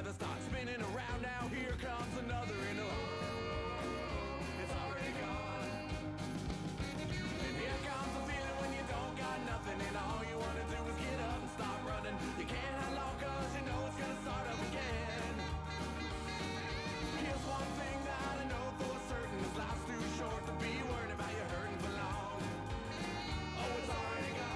weather starts spinning around now. Here comes another in a it's already gone. And here comes the feeling when you don't got nothing, and all you want to do is get up and start running. You can't hang long cause you know it's gonna start up again. Here's one thing that I know for certain, this life's too short to be worried about you hurting for long. Oh, it's already gone.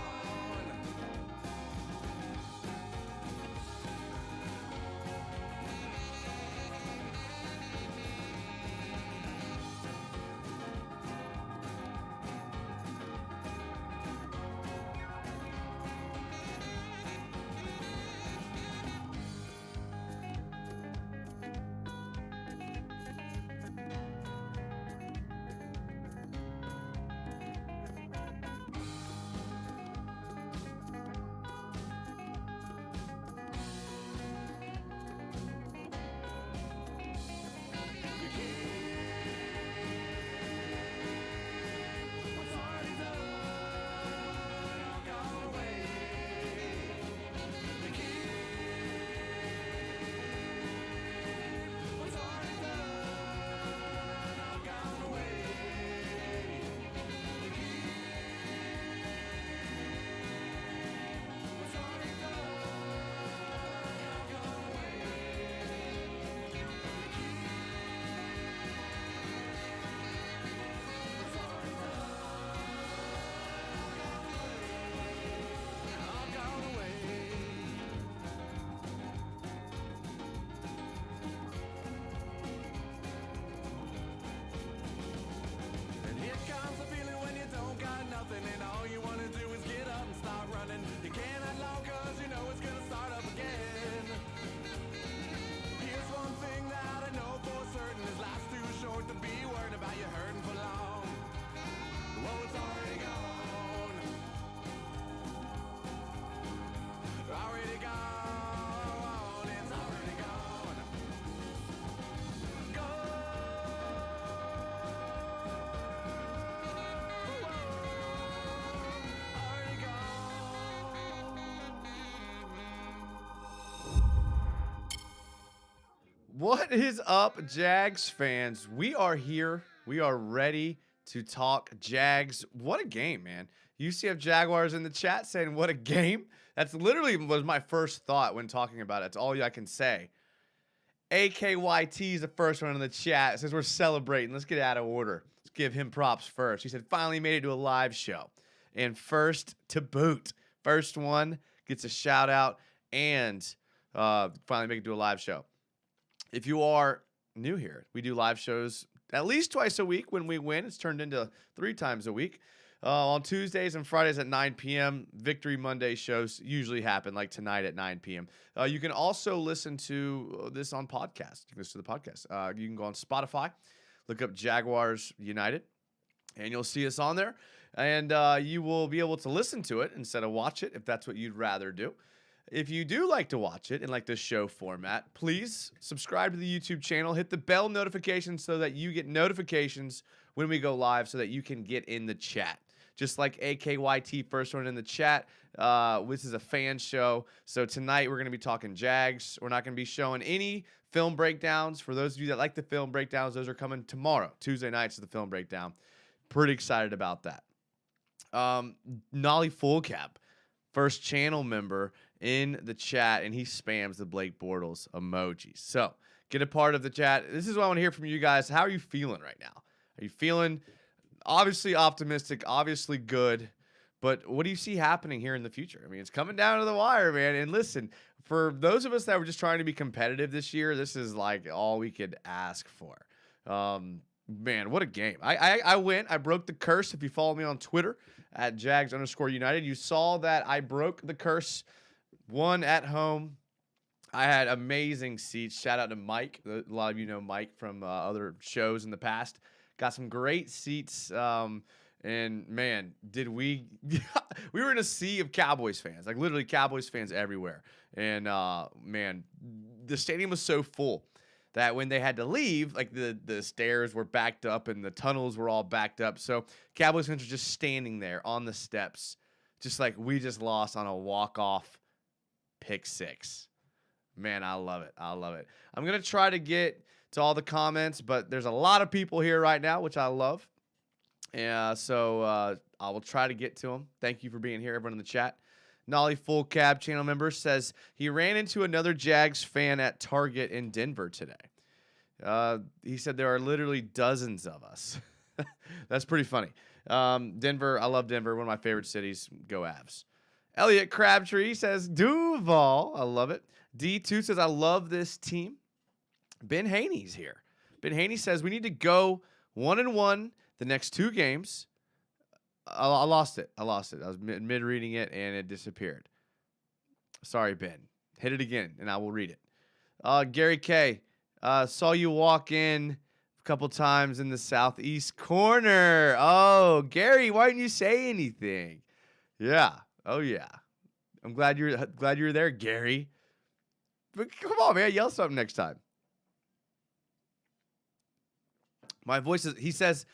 And all you want to do is get up and start running. You can't hang long cause you know it's gonna start up again. Here's one thing that I know for certain, this life's too short to be worried about you hurting for long. Well, it's already gone. Already gone. It's already gone. What is up, Jags fans? We are here. We are ready to talk Jags. What a game, man. UCF Jaguars in the chat saying, what a game. That's literally was my first thought when talking about it. That's all I can say. AKYT is the first one in the chat. It says we're celebrating. Let's get out of order. Let's give him props first. He said, finally made it to a live show. And first to boot. First one gets a shout out and finally make it to a live show. If you are new here, we do live shows at least twice a week. When we win, it's turned into 3 times a week. On Tuesdays and Fridays at 9 p.m. Victory Monday shows usually happen, like tonight at 9 p.m. You can also listen to this on podcast. You can listen to the podcast. You can go on Spotify, look up Jaguars United, and you'll see us on there. And you will be able to listen to it instead of watch it if that's what you'd rather do. If you do like to watch it in like the show format, please subscribe to the YouTube channel. Hit the bell notification so that you get notifications when we go live so that you can get in the chat. Just like AKYT, first one in the chat. This is a fan show. So tonight we're going to be talking Jags. We're not going to be showing any film breakdowns. For those of you that like the film breakdowns, those are coming tomorrow. Tuesday nights is the film breakdown. Pretty excited about that. Nolly Fullcap, first channel member in the chat, and he spams the Blake Bortles emojis. So get a part of the chat. This is what I want to hear from you guys. How are you feeling right now? Are you feeling obviously optimistic, obviously good, but what do you see happening here in the future? I mean, it's coming down to the wire, man. And listen, for those of us that were just trying to be competitive this year, this is like all we could ask for. Man, what a game. I went. I broke the curse. If you follow me on Twitter at Jags_United, you saw that I broke the curse. Won at home. I had amazing seats. Shout out to Mike. A lot of you know Mike from other shows in the past. Got some great seats. And man, did we we were in a sea of Cowboys fans, like literally Cowboys fans everywhere. And man, the stadium was so full that when they had to leave, like the stairs were backed up and the tunnels were all backed up. So Cowboys fans were just standing there on the steps, just like we just lost on a walk-off pick 6. Man, I love it. I love it. I'm going to try to get to all the comments, but there's a lot of people here right now, which I love. So I will try to get to them. Thank you for being here, everyone in the chat. Nolly Full Cab channel member says he ran into another Jags fan at Target in Denver today. He said there are literally dozens of us. That's pretty funny. Denver, I love Denver. One of my favorite cities. Go Avs. Elliot Crabtree says Duval. I love it. D2 says I love this team. Ben Haney's here. Ben Haney says we need to go 1-1 the next 2 games. I lost it. I was mid reading it and it disappeared. Sorry, Ben. Hit it again and I will read it. Gary K. Saw you walk in a couple times in the southeast corner. Oh, Gary, why didn't you say anything? Yeah. Oh yeah. I'm glad you're there, Gary. But come on, man, yell something next time. My voice is. He says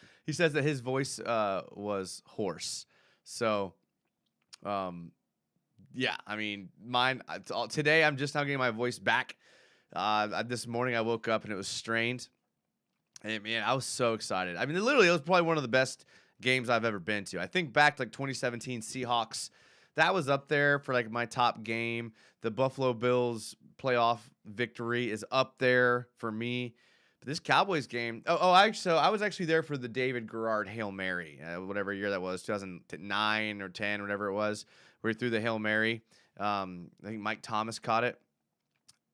that his voice was hoarse. So, yeah. I mean, mine today. I'm just now getting my voice back. This morning I woke up and it was strained. And man, I was so excited. I mean, literally, it was probably one of the best games I've ever been to. I think back to like 2017 Seahawks. That was up there for like my top game. The Buffalo Bills playoff victory is up there for me. But this Cowboys game, so I was actually there for the David Garrard Hail Mary, whatever year that was, 2009 or 10, whatever it was, where he threw the Hail Mary. I think Mike Thomas caught it.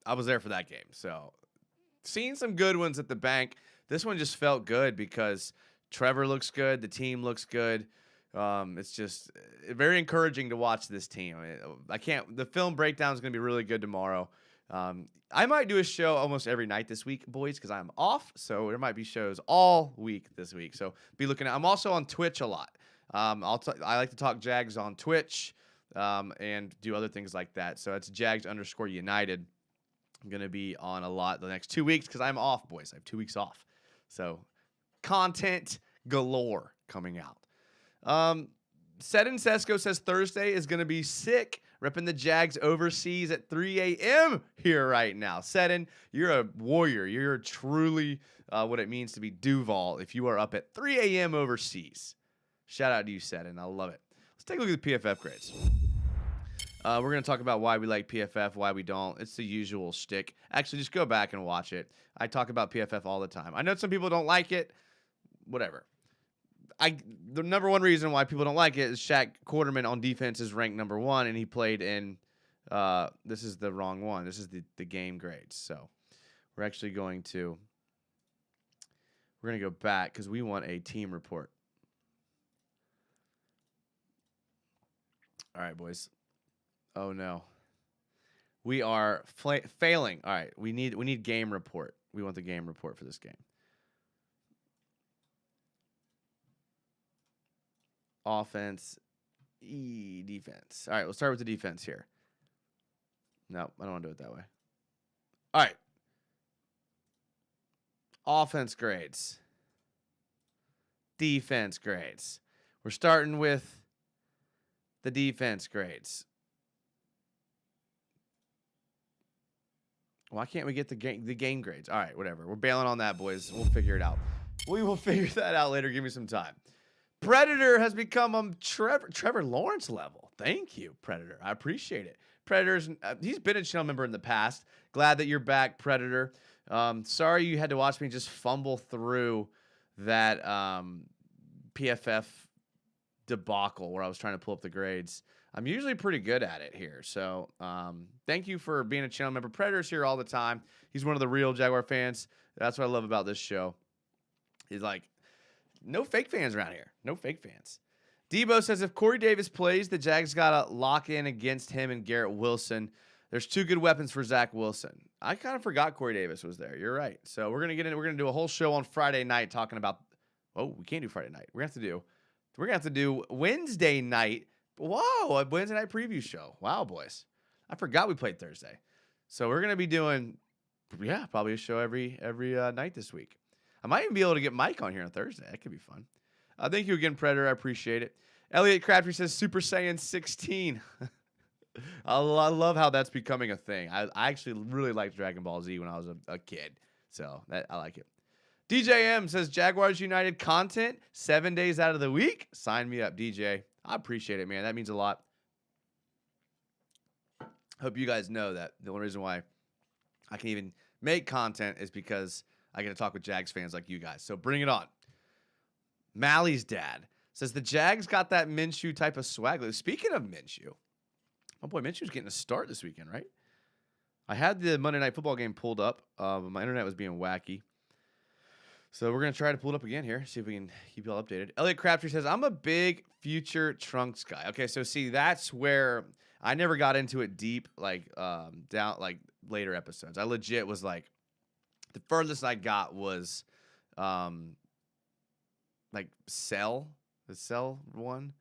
I was there for that game. So seeing some good ones at the bank. This one just felt good because Trevor looks good. The team looks good. It's just very encouraging to watch this team. The film breakdown is going to be really good tomorrow. I might do a show almost every night this week, boys, because I'm off. So there might be shows all week this week. So be looking at. I'm also on Twitch a lot. I like to talk Jags on Twitch and do other things like that. So it's Jags_United. I'm going to be on a lot the next 2 weeks because I'm off, boys. I have 2 weeks off. So content galore coming out. Seddon Sesko says Thursday is going to be sick. Repping the Jags overseas at 3 a.m. here right now. Seddon, you're a warrior. You're truly what it means to be Duval if you are up at 3 a.m. overseas. Shout out to you, Seddon. I love it. Let's take a look at the PFF grades. We're going to talk about why we like PFF, why we don't. It's the usual shtick. Actually, just go back and watch it. I talk about PFF all the time. I know some people don't like it. Whatever. The number one reason why people don't like it is Shaq Quarterman on defense is ranked number 1, and he played in this is the wrong one. This is the game grades. So we're actually going to go back because we want a team report. All right, boys. Oh no. We are failing. All right, we need game report. We want the game report for this game. Offense, defense. All right, we'll start with the defense here. No, I don't want to do it that way. All right. Offense grades. Defense grades. We're starting with the defense grades. Why can't we get the game grades? All right, whatever. We're bailing on that, boys. We'll figure it out. We will figure that out later. Give me some time. Predator has become Trevor Lawrence level. Thank you, Predator. I appreciate it. Predator's he's been a channel member in the past. Glad that you're back, Predator. Sorry you had to watch me just fumble through that PFF debacle where I was trying to pull up the grades. I'm usually pretty good at it here. So thank you for being a channel member. Predator's here all the time. He's one of the real Jaguar fans. That's what I love about this show. He's like, no fake fans around here. No fake fans. Debo says if Corey Davis plays, the Jags got to lock in against him and Garrett Wilson. There's 2 good weapons for Zach Wilson. I kind of forgot Corey Davis was there. You're right. So we're going to get into we're going to do a whole show on Friday night talking about we can't do Friday night. We're going to have to do Wednesday night. Whoa, a Wednesday night preview show. Wow, boys. I forgot we played Thursday. So we're going to be doing probably a show every night this week. I might even be able to get Mike on here on Thursday. That could be fun. Thank you again, Predator. I appreciate it. Elliot Crabtree says Super Saiyan 16. I love how that's becoming a thing. I actually really liked Dragon Ball Z when I was a kid, so I like it. DJM says Jaguars United content 7 days out of the week. Sign me up, DJ. I appreciate it, man. That means a lot. Hope you guys know that the only reason why I can even make content is because I get to talk with Jags fans like you guys. So bring it on. Mally's dad says the Jags got that Minshew type of swag. Speaking of Minshew, my boy Minshew's getting a start this weekend, right? I had the Monday Night Football game pulled up, but my internet was being wacky. So we're going to try to pull it up again here, see if we can keep you all updated. Elliot Crabtree says, I'm a big future Trunks guy. Okay, so see, that's where I never got into it deep, down, later episodes. I legit was like, the furthest I got was, Cell, the Cell one,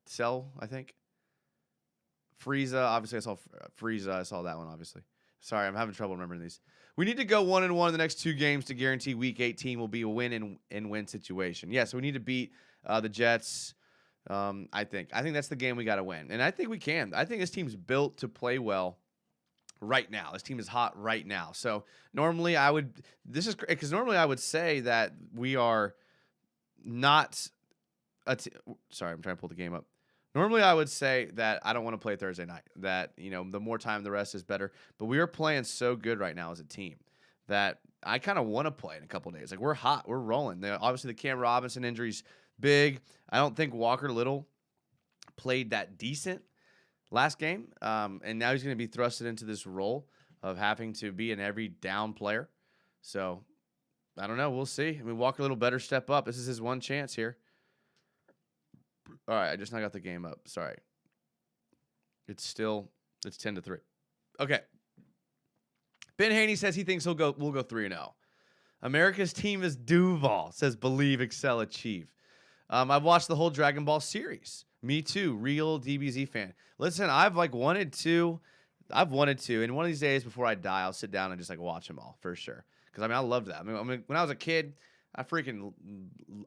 Cell, I think. Frieza, obviously I saw Frieza, I saw that one, obviously. Sorry, I'm having trouble remembering these. We need to go 1-1 in the next 2 games to guarantee Week 18 will be a win situation. Yeah, so we need to beat the Jets. I think that's the game we got to win, and I think we can. I think this team's built to play well right now. This team is hot right now. So normally I would say that we are not. Sorry, I'm trying to pull the game up. Normally, I would say that I don't want to play Thursday night, that, the more time the rest is better. But we are playing so good right now as a team that I kind of want to play in a couple of days. Like, we're hot. We're rolling. Obviously, the Cam Robinson injury's big. I don't think Walker Little played that decent last game. And now he's going to be thrusted into this role of having to be an every down player. So, I don't know. We'll see. I mean, Walker Little better step up. This is his one chance here. All right, I just now got the game up. Sorry. It's 10-3. Okay. Ben Haney says he thinks we'll go 3-0. America's team is Duval, says believe, excel, achieve. I've watched the whole Dragon Ball series. Me too, real DBZ fan. Listen, I've wanted to. And one of these days before I die, I'll sit down and just watch them all for sure. Because I loved that. I mean, when I was a kid, I freaking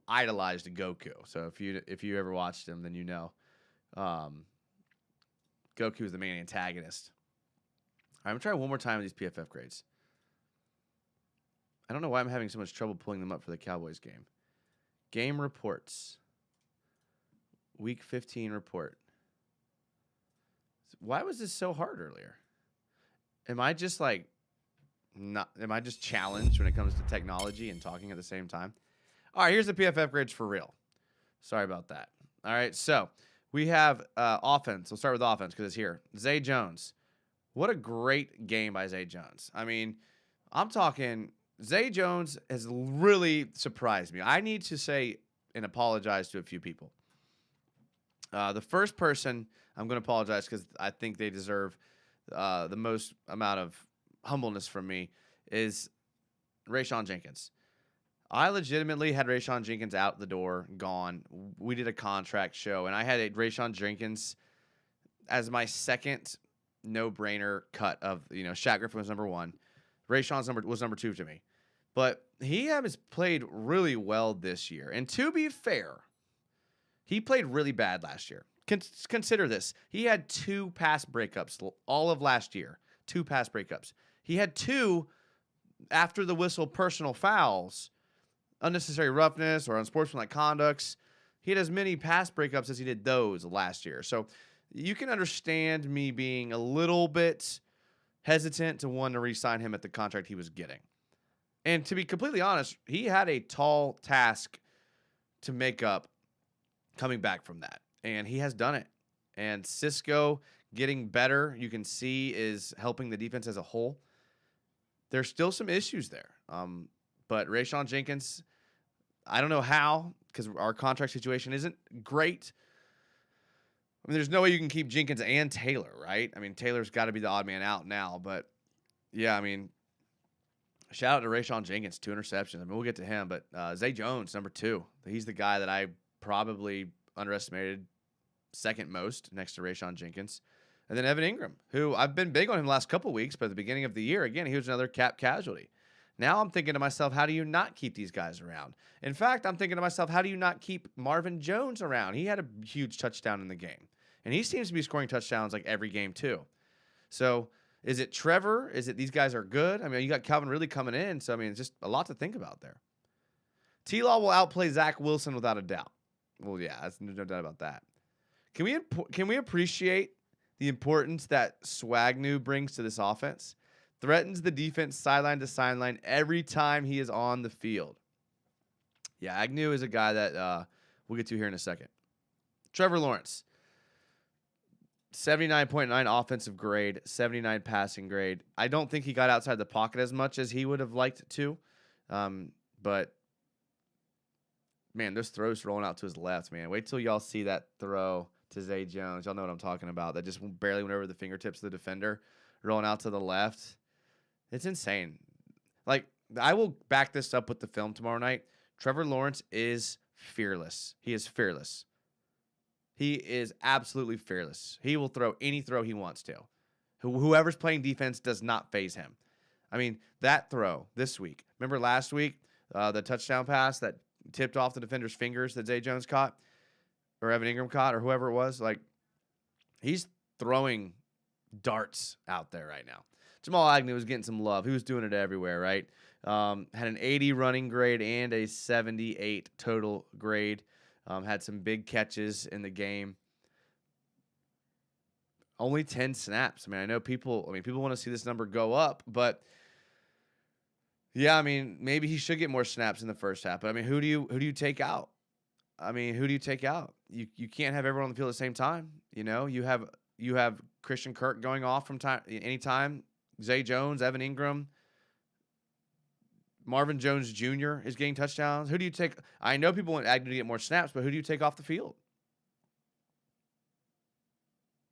idolized Goku. So if you ever watched him, then you know. Goku is the main antagonist. All right, I'm trying one more time with these PFF grades. I don't know why I'm having so much trouble pulling them up for the Cowboys game. Game reports. Week 15 report. Why was this so hard earlier? Am I just challenged when it comes to technology and talking at the same time? All right, here's the PFF grades for real. Sorry about that. All right, so we have offense. We'll start with offense because it's here. Zay Jones. What a great game by Zay Jones. I mean, I'm talking Zay Jones has really surprised me. I need to say and apologize to a few people. The first person I'm going to apologize because I think they deserve the most amount of humbleness from me is Rayshawn Jenkins. I legitimately had Rayshawn Jenkins out the door, gone. We did a contract show, and I had Rayshawn Jenkins as my second no-brainer cut of, Shaq Griffin was number 1. Rayshawn's was number 2 to me. But he has played really well this year. And to be fair, he played really bad last year. Consider this. He had 2 pass breakups all of last year. 2 pass breakups. He had 2 after the whistle personal fouls, unnecessary roughness or unsportsmanlike conducts. He had as many pass breakups as he did those last year. So you can understand me being a little bit hesitant to want to re-sign him at the contract he was getting. And to be completely honest, he had a tall task to make up coming back from that. And he has done it. And Cisco getting better, you can see, is helping the defense as a whole. There's still some issues there. But Rayshawn Jenkins, I don't know how, because our contract situation isn't great. I mean, there's no way you can keep Jenkins and Taylor, right? I mean, Taylor's got to be the odd man out now. But, yeah, I mean, shout out to Rayshawn Jenkins, 2 interceptions. I mean, we'll get to him. But Zay Jones, number 2. He's the guy that I probably underestimated second most next to Rayshawn Jenkins. And then Evan Ingram, who I've been big on him the last couple of weeks, but at the beginning of the year, again, he was another cap casualty. Now I'm thinking to myself, how do you not keep these guys around? In fact, I'm thinking to myself, how do you not keep Marvin Jones around? He had a huge touchdown in the game. And he seems to be scoring touchdowns like every game too. So is it Trevor? Is it these guys are good? I mean, you got Calvin Ridley coming in. So, I mean, it's just a lot to think about there. T-Law will outplay Zach Wilson without a doubt. Well, yeah, there's no doubt about that. Can we appreciate the importance that Swagnew brings to this offense? Threatens the defense sideline to sideline every time he is on the field. Yeah, Agnew is a guy that we'll get to here in a second. Trevor Lawrence, 79.9 offensive grade, 79 passing grade. I don't think he got outside the pocket as much as he would have liked to. But, man, those throws rolling out to his left, man. Wait till y'all see that throw to Zay Jones. Y'all know what I'm talking about. That just barely went over the fingertips of the defender, rolling out to the left. It's insane. Like, I will back this up with the film tomorrow night. Trevor Lawrence is fearless. He is fearless. He is absolutely fearless. He will throw any throw he wants to. Whoever's playing defense does not faze him. I mean, that throw this week. Remember last week, the touchdown pass that tipped off the defender's fingers that Zay Jones caught? Or Evan Ingram caught, or whoever it was? Like, he's throwing darts out there right now. Jamal Agnew was getting some love. He was doing it everywhere, right? Had an 80 running grade and a 78 total grade. Had some big catches in the game. Only 10 snaps. I mean, I know people want to see this number go up, but yeah, I mean, maybe he should get more snaps in the first half. But I mean, who do you take out? I mean, who do you take out? You can't have everyone on the field at the same time. You know, you have Christian Kirk going off from anytime. Zay Jones, Evan Ingram, Marvin Jones Jr. is getting touchdowns. Who do you take? I know people want Agnew to get more snaps, but who do you take off the field?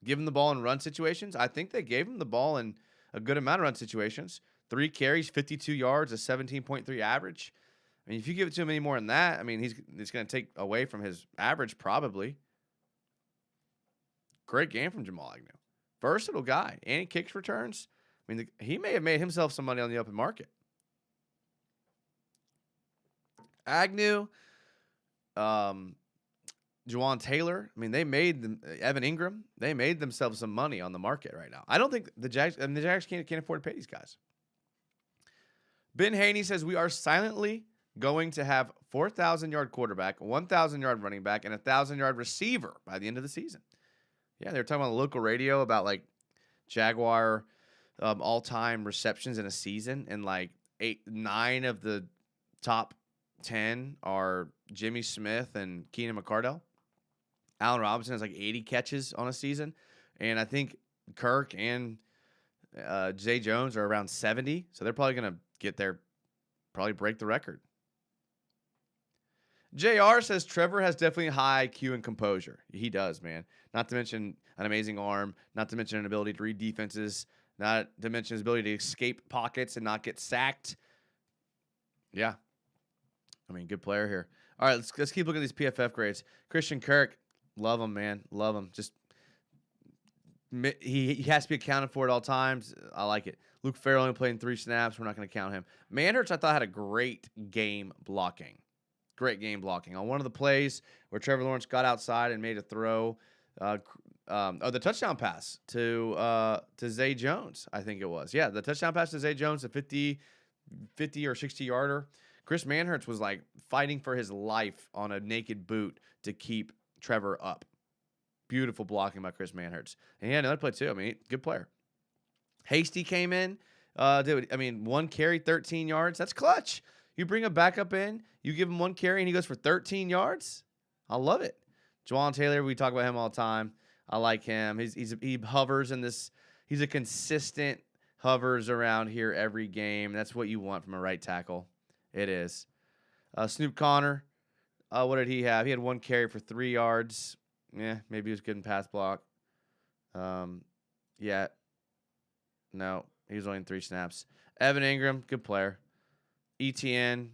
Give him the ball in run situations? I think they gave him the ball in a good amount of run situations. 3 carries, 52 yards, a 17.3 average. I mean, if you give it to him any more than that, I mean, it's going to take away from his average probably. Great game from Jamal Agnew. Versatile guy. And he kicks returns. I mean, he may have made himself some money on the open market. Agnew, Juwan Taylor, I mean, Evan Ingram, they made themselves some money on the market right now. I don't think the Jags can't afford to pay these guys. Ben Haney says we are silently going to have 4,000-yard quarterback, 1,000-yard running back, and 1,000-yard receiver by the end of the season. Yeah, they were talking on the local radio about, like, Jaguar all-time receptions in a season, and, like, 9 of the top 10 are Jimmy Smith and Keenan McCardell. Allen Robinson has, like, 80 catches on a season, and I think Kirk and Zay Jones are around 70, so they're probably going to get there, probably break the record. JR says Trevor has definitely high IQ and composure. He does, man. Not to mention an amazing arm, not to mention an ability to read defenses, not to mention his ability to escape pockets and not get sacked. Yeah. I mean, good player here. All right, let's keep looking at these PFF grades. Christian Kirk, love him, man. Love him. Just he has to be accounted for at all times. I like it. Luke Farrell only playing 3 snaps. We're not going to count him. Manhurts, I thought, had a great game blocking. Great game blocking. On one of the plays where Trevor Lawrence got outside and made a throw, the touchdown pass to Zay Jones, I think it was. Yeah, the touchdown pass to Zay Jones, a 50 or 60-yarder. Chris Manhurts was, like, fighting for his life on a naked boot to keep Trevor up. Beautiful blocking by Chris Manhurts. And he had another play, too. I mean, good player. Hasty came in. 1 carry, 13 yards. That's clutch. You bring a backup in, you give him 1 carry, and he goes for 13 yards. I love it. Juwan Taylor, we talk about him all the time. I like him. He hovers in this. He's a consistent hovers around here every game. That's what you want from a right tackle. It is. Snoop Connor, what did he have? He had 1 carry for 3 yards. Yeah, maybe he was good in pass block. Yeah. No, he was only in 3 snaps. Evan Ingram, good player. ETN.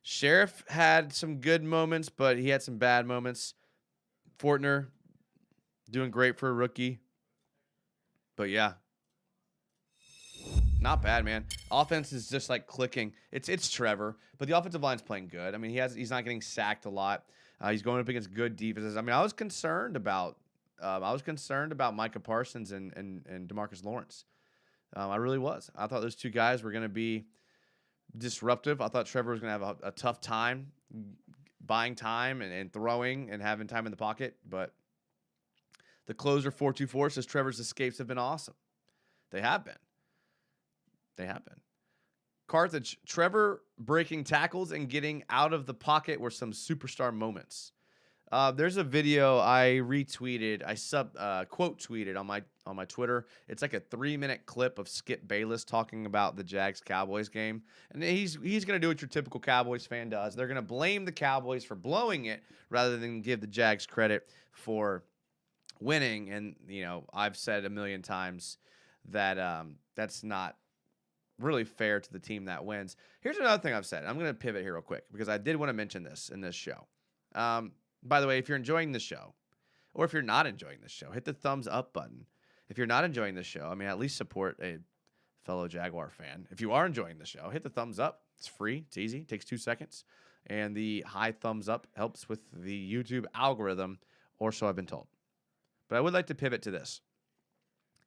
Sheriff had some good moments, but he had some bad moments. Fortner, doing great for a rookie. But yeah. Not bad, man. Offense is just like clicking. It's Trevor, but the offensive line's playing good. I mean, he's not getting sacked a lot. He's going up against good defenses. I mean, I was concerned about I was concerned about Micah Parsons and DeMarcus Lawrence. I really was. I thought those two guys were going to be disruptive. I thought Trevor was going to have a tough time buying time and throwing and having time in the pocket. But the closer 424 says Trevor's escapes have been awesome. They have been. They have been. Carthage, Trevor breaking tackles and getting out of the pocket were some superstar moments. There's a video I retweeted. I quote tweeted on my Twitter. It's like a 3-minute clip of Skip Bayless talking about the Jags Cowboys game, and he's gonna do what your typical Cowboys fan does. They're gonna blame the Cowboys for blowing it rather than give the Jags credit for winning. And I've said a million times that that's not really fair to the team that wins. Here's another thing I've said. I'm gonna pivot here real quick because I did want to mention this in this show. By the way, if you're enjoying the show, or if you're not enjoying the show, hit the thumbs up button. If you're not enjoying the show, I mean, at least support a fellow Jaguar fan. If you are enjoying the show, hit the thumbs up. It's free. It's easy. It takes 2 seconds. And the high thumbs up helps with the YouTube algorithm, or so I've been told. But I would like to pivot to this,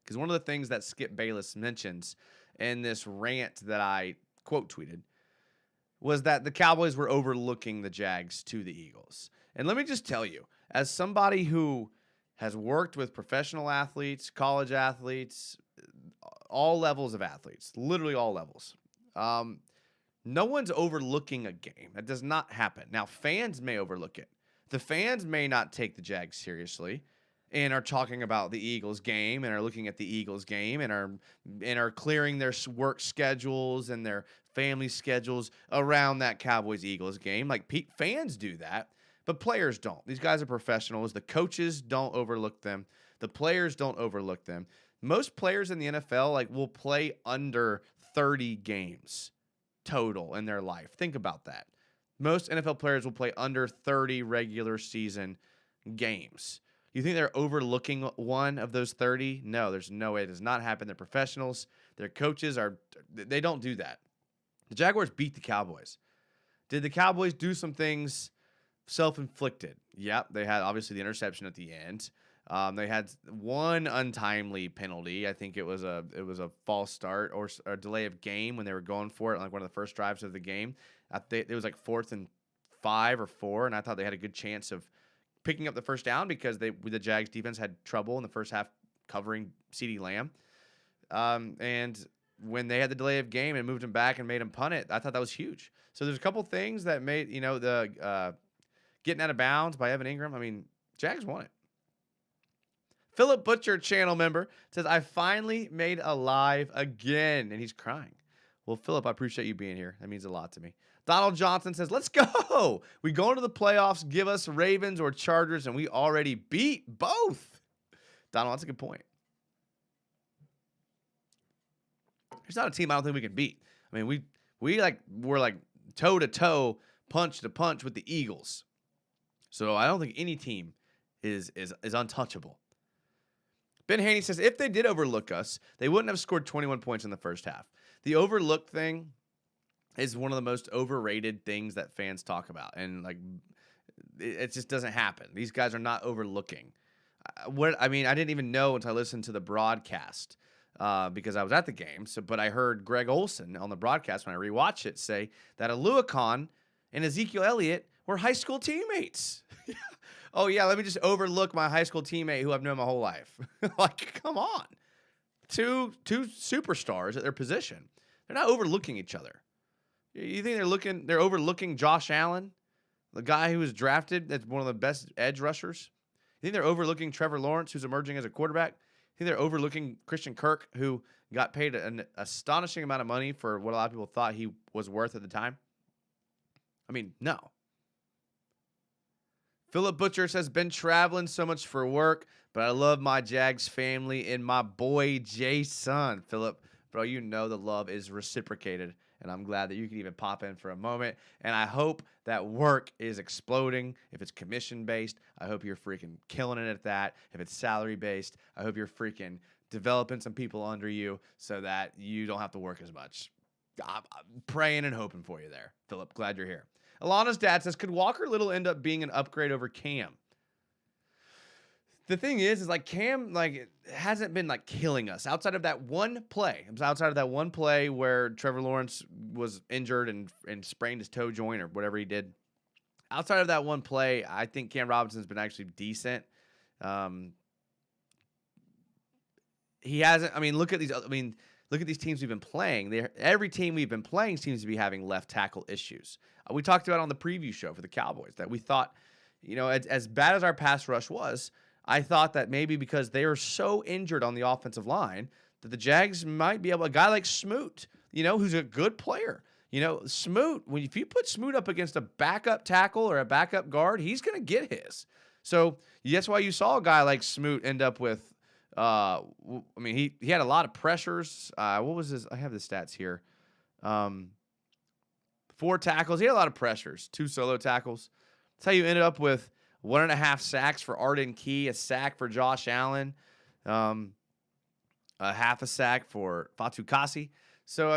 because one of the things that Skip Bayless mentions in this rant that I quote tweeted was that the Cowboys were overlooking the Jags to the Eagles. And let me just tell you, as somebody who has worked with professional athletes, college athletes, all levels of athletes, literally all levels, no one's overlooking a game. That does not happen. Now, fans may overlook it. The fans may not take the Jags seriously and are talking about the Eagles game and are looking at the Eagles game and are clearing their work schedules and their family schedules around that Cowboys-Eagles game. Like, fans do that, but players don't. These guys are professionals. The coaches don't overlook them. The players don't overlook them. Most players in the NFL will play under 30 games total in their life. Think about that. Most NFL players will play under 30 regular season games. You think they're overlooking one of those 30? No, there's no way. It does not happen. They're professionals. Their coaches they don't do that. The Jaguars beat the Cowboys. Did the Cowboys do some things self-inflicted? Yep. They had obviously the interception at the end. They had one untimely penalty. I think it was a false start or a delay of game when they were going for it, like one of the first drives of the game. It was like 4th and 5 or 4, and I thought they had a good chance of picking up the first down because the Jags defense had trouble in the first half covering CeeDee Lamb. And when they had the delay of game and moved him back and made him punt it, I thought that was huge. So there's a couple things that made, the getting out of bounds by Evan Ingram. I mean, Jags won it. Philip Butcher, channel member, says, I finally made a live again. And he's crying. Well, Philip, I appreciate you being here. That means a lot to me. Donald Johnson says, let's go. We go into the playoffs, give us Ravens or Chargers, and we already beat both. Donald, that's a good point. There's not a team I don't think we can beat. I mean, we're like toe-to-toe, punch-to-punch with the Eagles. So I don't think any team is untouchable. Ben Haney says, if they did overlook us, they wouldn't have scored 21 points in the first half. The overlook thing is one of the most overrated things that fans talk about. And it just doesn't happen. These guys are not overlooking. I didn't even know until I listened to the broadcast because I was at the game. But I heard Greg Olson on the broadcast when I rewatched it say that Aluakon and Ezekiel Elliott were high school teammates. Oh, yeah, let me just overlook my high school teammate who I've known my whole life. Come on. Two superstars at their position. They're not overlooking each other. You think they're overlooking Josh Allen, the guy who was drafted as one of the best edge rushers? You think they're overlooking Trevor Lawrence, who's emerging as a quarterback? You think they're overlooking Christian Kirk, who got paid an astonishing amount of money for what a lot of people thought he was worth at the time? I mean, no. Philip Butcher says, been traveling so much for work, but I love my Jags family and my boy Jason. Philip, bro, the love is reciprocated, and I'm glad that you can even pop in for a moment. And I hope that work is exploding. If it's commission-based, I hope you're freaking killing it at that. If it's salary-based, I hope you're freaking developing some people under you so that you don't have to work as much. I'm praying and hoping for you there, Philip. Glad you're here. Alana's dad says, could Walker Little end up being an upgrade over Cam? the thing is like Cam like hasn't been like killing us outside of that one play. Outside of that one play where Trevor Lawrence was injured and sprained his toe joint or whatever he did. Outside of that one play, I think Cam Robinson's been actually decent. He hasn't. I mean, look at these. Look at these teams we've been playing. Every team we've been playing seems to be having left tackle issues. We talked about on the preview show for the Cowboys that we thought, as bad as our pass rush was, I thought that maybe because they are so injured on the offensive line that the Jags might be able. A guy like Smoot, who's a good player. Smoot. If you put Smoot up against a backup tackle or a backup guard, he's going to get his. So that's why you saw a guy like Smoot end up with. He had a lot of pressures. What was his? I have the stats here. 4 tackles. He had a lot of pressures. 2 solo tackles. That's how you ended up with 1.5 sacks for Arden Key, a sack for Josh Allen, a half a sack for Fatu Kasi. So,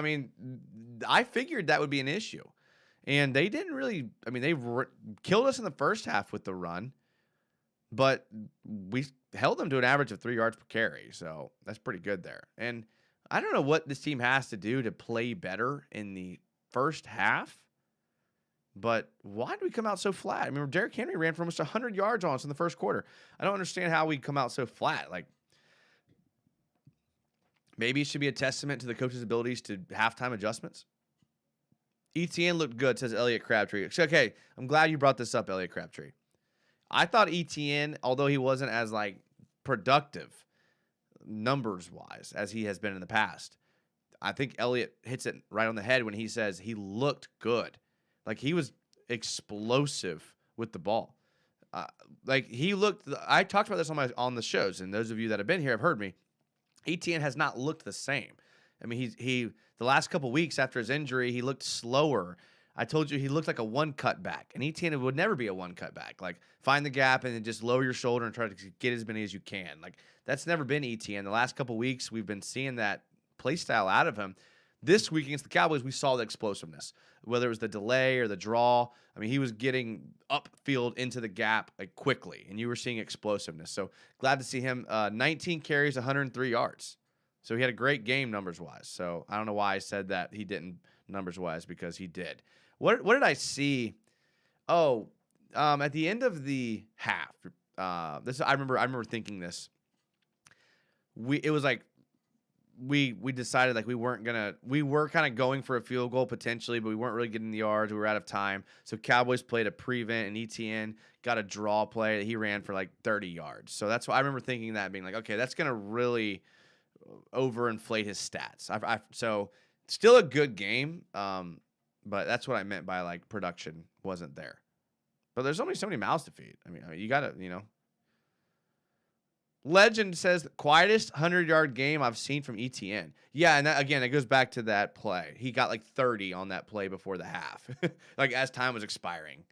I figured that would be an issue. And they didn't really, they killed us in the first half with the run, but we held them to an average of 3 yards per carry. So that's pretty good there. And I don't know what this team has to do to play better in the first half, but why did we come out so flat? Derrick Henry ran for almost 100 yards on us in the first quarter. I don't understand how we come out so flat. Like, maybe it should be a testament to the coach's abilities to halftime adjustments. ETN looked good, says Elliot Crabtree. Okay, I'm glad you brought this up, Elliot Crabtree. I thought ETN, although he wasn't as productive numbers-wise as he has been in the past, I think Elliot hits it right on the head when he says he looked good. Like, he was explosive with the ball. He looked. I talked about this on the shows, and those of you that have been here have heard me. ETN has not looked the same. He the last couple weeks after his injury, he looked slower. I told you he looked like a one cut back, and ETN would never be a one cut back. Like, find the gap and then just lower your shoulder and try to get as many as you can. Like, that's never been ETN. The last couple weeks, we've been seeing that play style out of him. This week against the Cowboys, we saw the explosiveness, whether it was the delay or the draw. He was getting upfield into the gap quickly, and you were seeing explosiveness. So glad to see him. 19 carries, 103 yards. So he had a great game numbers-wise. So I don't know why I said that he didn't numbers-wise, because he did. What did I see? Oh, at the end of the half, I remember thinking this. It was like we decided we were kind of going for a field goal potentially, but we weren't really getting the yards. We were out of time. So Cowboys played a prevent, and ETN got a draw play that he ran for 30 yards. So that's why I remember thinking that, being okay, that's going to really overinflate his stats. So still a good game. But that's what I meant by production wasn't there. But there's only so many mouths to feed. You got to, Legend says, quietest 100-yard game I've seen from ETN. Yeah, and that, again, it goes back to that play. He got 30 on that play before the half, as time was expiring.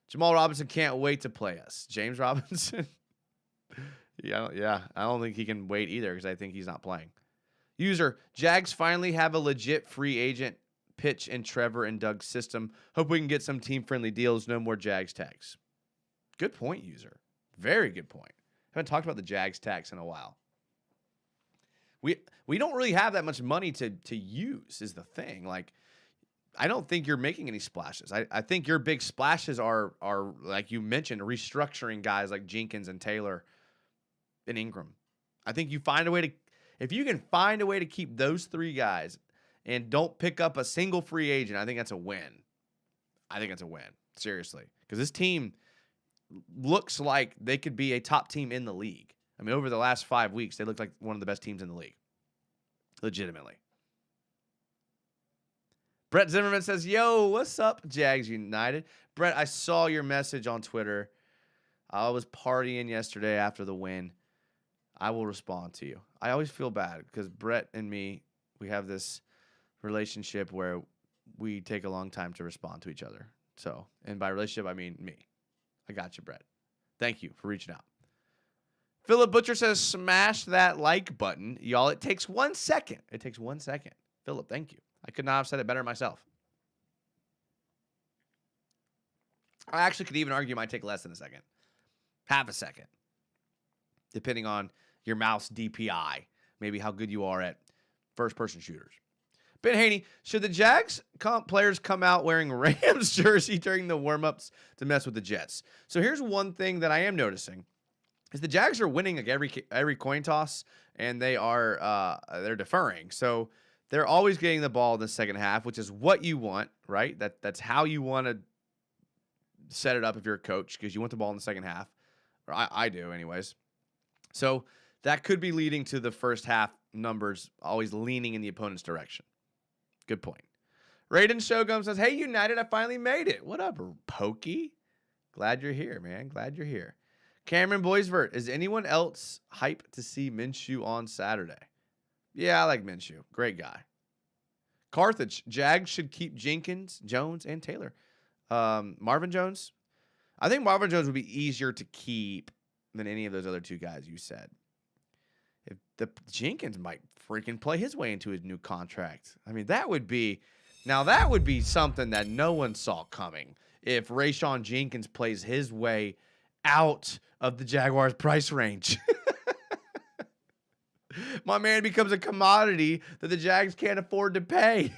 Jamal Robinson can't wait to play us. James Robinson? Yeah, I don't think he can wait either, because I think he's not playing. User, Jags finally have a legit free agent pitch in Trevor and Doug's system. Hope we can get some team-friendly deals. No more Jags tags. Good point, user. Very good point. Haven't talked about the Jags tax in a while. We don't really have that much money to use is the thing. I don't think you're making any splashes. I think your big splashes are like you mentioned, restructuring guys like Jenkins and Taylor and Ingram. I think you find a way to, if you can find a way to keep those 3 guys and don't pick up a single free agent, I think that's a win. Seriously. Because this team looks like they could be a top team in the league. Over the last 5 weeks, they look like one of the best teams in the league. Legitimately. Brett Zimmerman says, yo, what's up, Jags United? Brett, I saw your message on Twitter. I was partying yesterday after the win. I will respond to you. I always feel bad because Brett and me, we have this relationship where we take a long time to respond to each other. So, and by relationship, I mean me. I got you, Brett. Thank you for reaching out. Philip Butcher says, smash that like button. Y'all, it takes 1 second. It takes 1 second. Philip, thank you. I could not have said it better myself. I actually could even argue it might take less than a second. Half a second. depending on your mouse DPI, maybe how good you are at first-person shooters. Ben Haney, should the Jags players come out wearing Rams jersey during the warm-ups to mess with the Jets? So here's one thing that I am noticing is the Jags are winning like every coin toss, and they're deferring. So they're always getting the ball in the second half, which is what you want, right? That's how you want to set it up if you're a coach, because you want the ball in the second half. Or I do anyways. So that could be leading to the first half numbers always leaning in the opponent's direction. Good point. Raiden Shogun says, hey, United, I finally made it. What up, Pokey? Glad you're here, man. Glad you're here. Cameron Boysvert, is anyone else hyped to see Minshew on Saturday? Yeah, I like Minshew. Great guy. Carthage, Jags should keep Jenkins, Jones, and Taylor. Marvin Jones? I think Marvin Jones would be easier to keep than any of those other two guys you said. If the Jenkins might freaking play his way into his new contract. I mean, that would be something that no one saw coming. If Rayshawn Jenkins plays his way out of the Jaguars price range. My man becomes a commodity that the Jags can't afford to pay.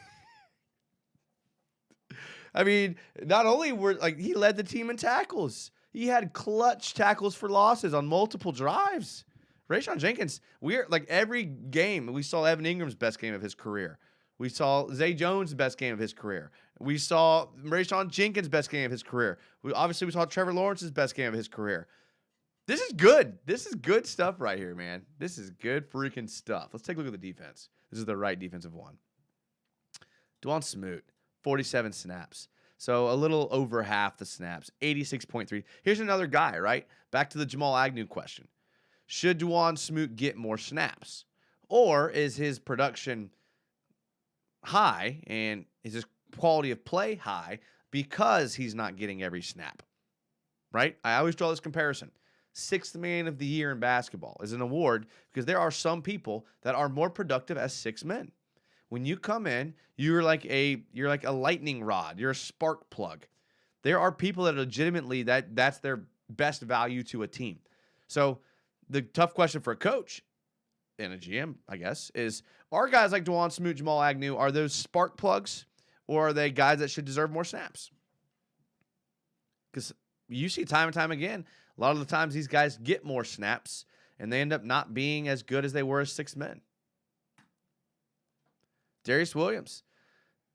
I mean, not only he led the team in tackles. He had clutch tackles for losses on multiple drives. Rayshawn Jenkins, every game, we saw Evan Ingram's best game of his career. We saw Zay Jones' best game of his career. We saw Rayshawn Jenkins' best game of his career. We saw Trevor Lawrence's best game of his career. This is good. This is good stuff right here, man. This is good freaking stuff. Let's take a look at the defense. This is the right defensive one. Dwan Smoot, 47 snaps. So a little over half the snaps, 86.3. Here's another guy, right? Back to the Jamal Agnew question. Should Dwan Smoot get more snaps? Or is his production high and is his quality of play high because he's not getting every snap? Right? I always draw this comparison. Sixth man of the year in basketball is an award because there are some people that are more productive as six men. When you come in, you're like a lightning rod. You're a spark plug. There are people that legitimately that's their best value to a team. So the tough question for a coach and a GM, I guess, is are guys like Dwan Smoot, Jamal Agnew, are those spark plugs, or are they guys that should deserve more snaps? Because you see time and time again, a lot of the times these guys get more snaps, and they end up not being as good as they were as six men. Darius Williams.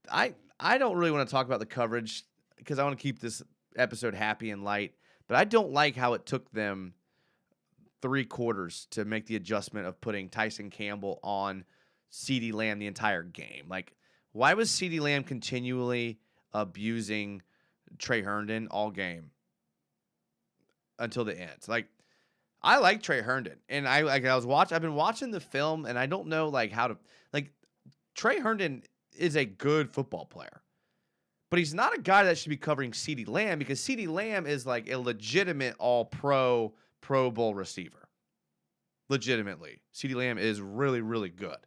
I don't really want to talk about the coverage because I want to keep this episode happy and light, but I don't like how it took them 3 quarters to make the adjustment of putting Tyson Campbell on CeeDee Lamb the entire game. Like, why was CeeDee Lamb continually abusing Trey Herndon all game until the end? Like, I like Trey Herndon, and I've been watching the film, and I don't know how to Trey Herndon is a good football player, but he's not a guy that should be covering CeeDee Lamb because CeeDee Lamb is like a legitimate all-pro, Pro Bowl receiver. Legitimately. CeeDee Lamb is really, really good.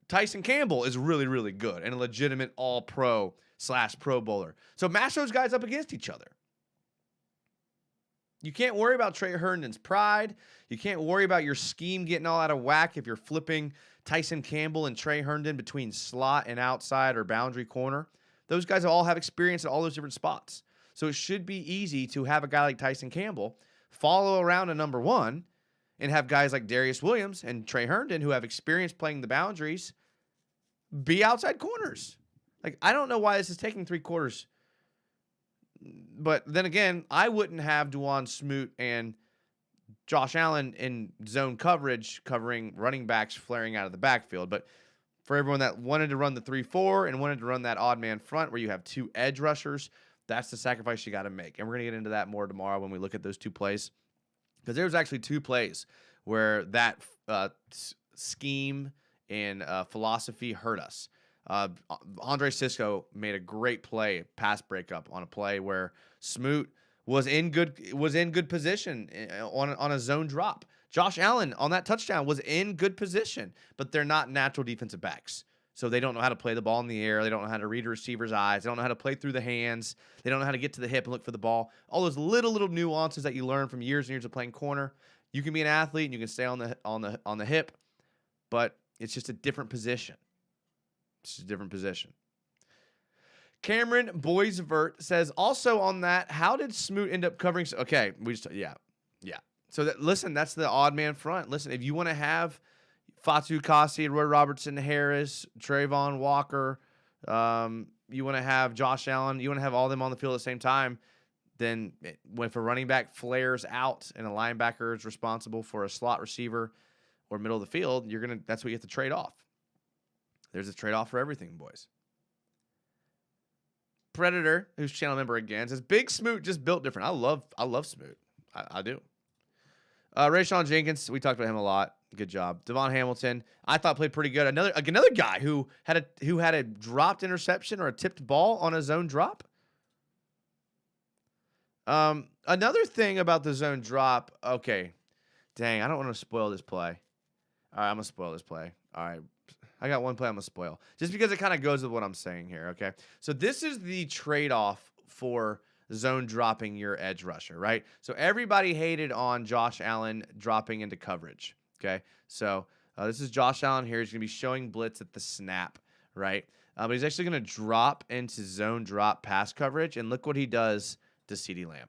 Tyson Campbell is really, really good and a legitimate all-pro / Pro Bowler. So match those guys up against each other. You can't worry about Trey Herndon's pride. You can't worry about your scheme getting all out of whack if you're flipping Tyson Campbell and Trey Herndon between slot and outside or boundary corner. Those guys all have experience at all those different spots. So it should be easy to have a guy like Tyson Campbell follow around a number one and have guys like Darius Williams and Trey Herndon who have experience playing the boundaries be outside corners. I don't know why this is taking 3 quarters. But then again, I wouldn't have Dwan Smoot and Josh Allen in zone coverage covering running backs flaring out of the backfield. But for everyone that wanted to run the 3-4 and wanted to run that odd man front where you have 2 edge rushers, that's the sacrifice you got to make. And we're going to get into that more tomorrow when we look at those 2 plays. Because there was actually 2 plays where that scheme and philosophy hurt us. Andre Sisco made a great play, pass breakup on a play where Smoot was in good position on a zone drop. Josh Allen on that touchdown was in good position, but they're not natural defensive backs. So they don't know how to play the ball in the air. They don't know how to read a receiver's eyes. They don't know how to play through the hands. They don't know how to get to the hip and look for the ball. All those little nuances that you learn from years and years of playing corner. You can be an athlete and you can stay on the hip, but it's just a different position. It's just a different position. Cameron Boisvert says, also on that, how did Smoot end up covering? Okay, yeah. So listen, that's the odd man front. Listen, if you want to have Fatu Kasi, Roy Robertson Harris, Trayvon Walker, you want to have Josh Allen, you want to have all of them on the field at the same time, then if a running back flares out and a linebacker is responsible for a slot receiver or middle of the field, that's what you have to trade off. There's a trade-off for everything, boys. Predator, who's channel member again, says Big Smoot just built different. I love Smoot. I do. Rayshawn Jenkins, we talked about him a lot. Good job. Devon Hamilton, I thought played pretty good. Another guy who had a dropped interception or a tipped ball on a zone drop. Another thing about the zone drop. Okay, dang, I don't want to spoil this play. All right, I'm gonna spoil this play. All right. I got one play I'm going to spoil. Just because it kind of goes with what I'm saying here, okay? So this is the trade-off for zone dropping your edge rusher, right? So everybody hated on Josh Allen dropping into coverage, okay? So this is Josh Allen here. He's going to be showing blitz at the snap, right? But he's actually going to drop into zone drop pass coverage, and look what he does to CeeDee Lamb.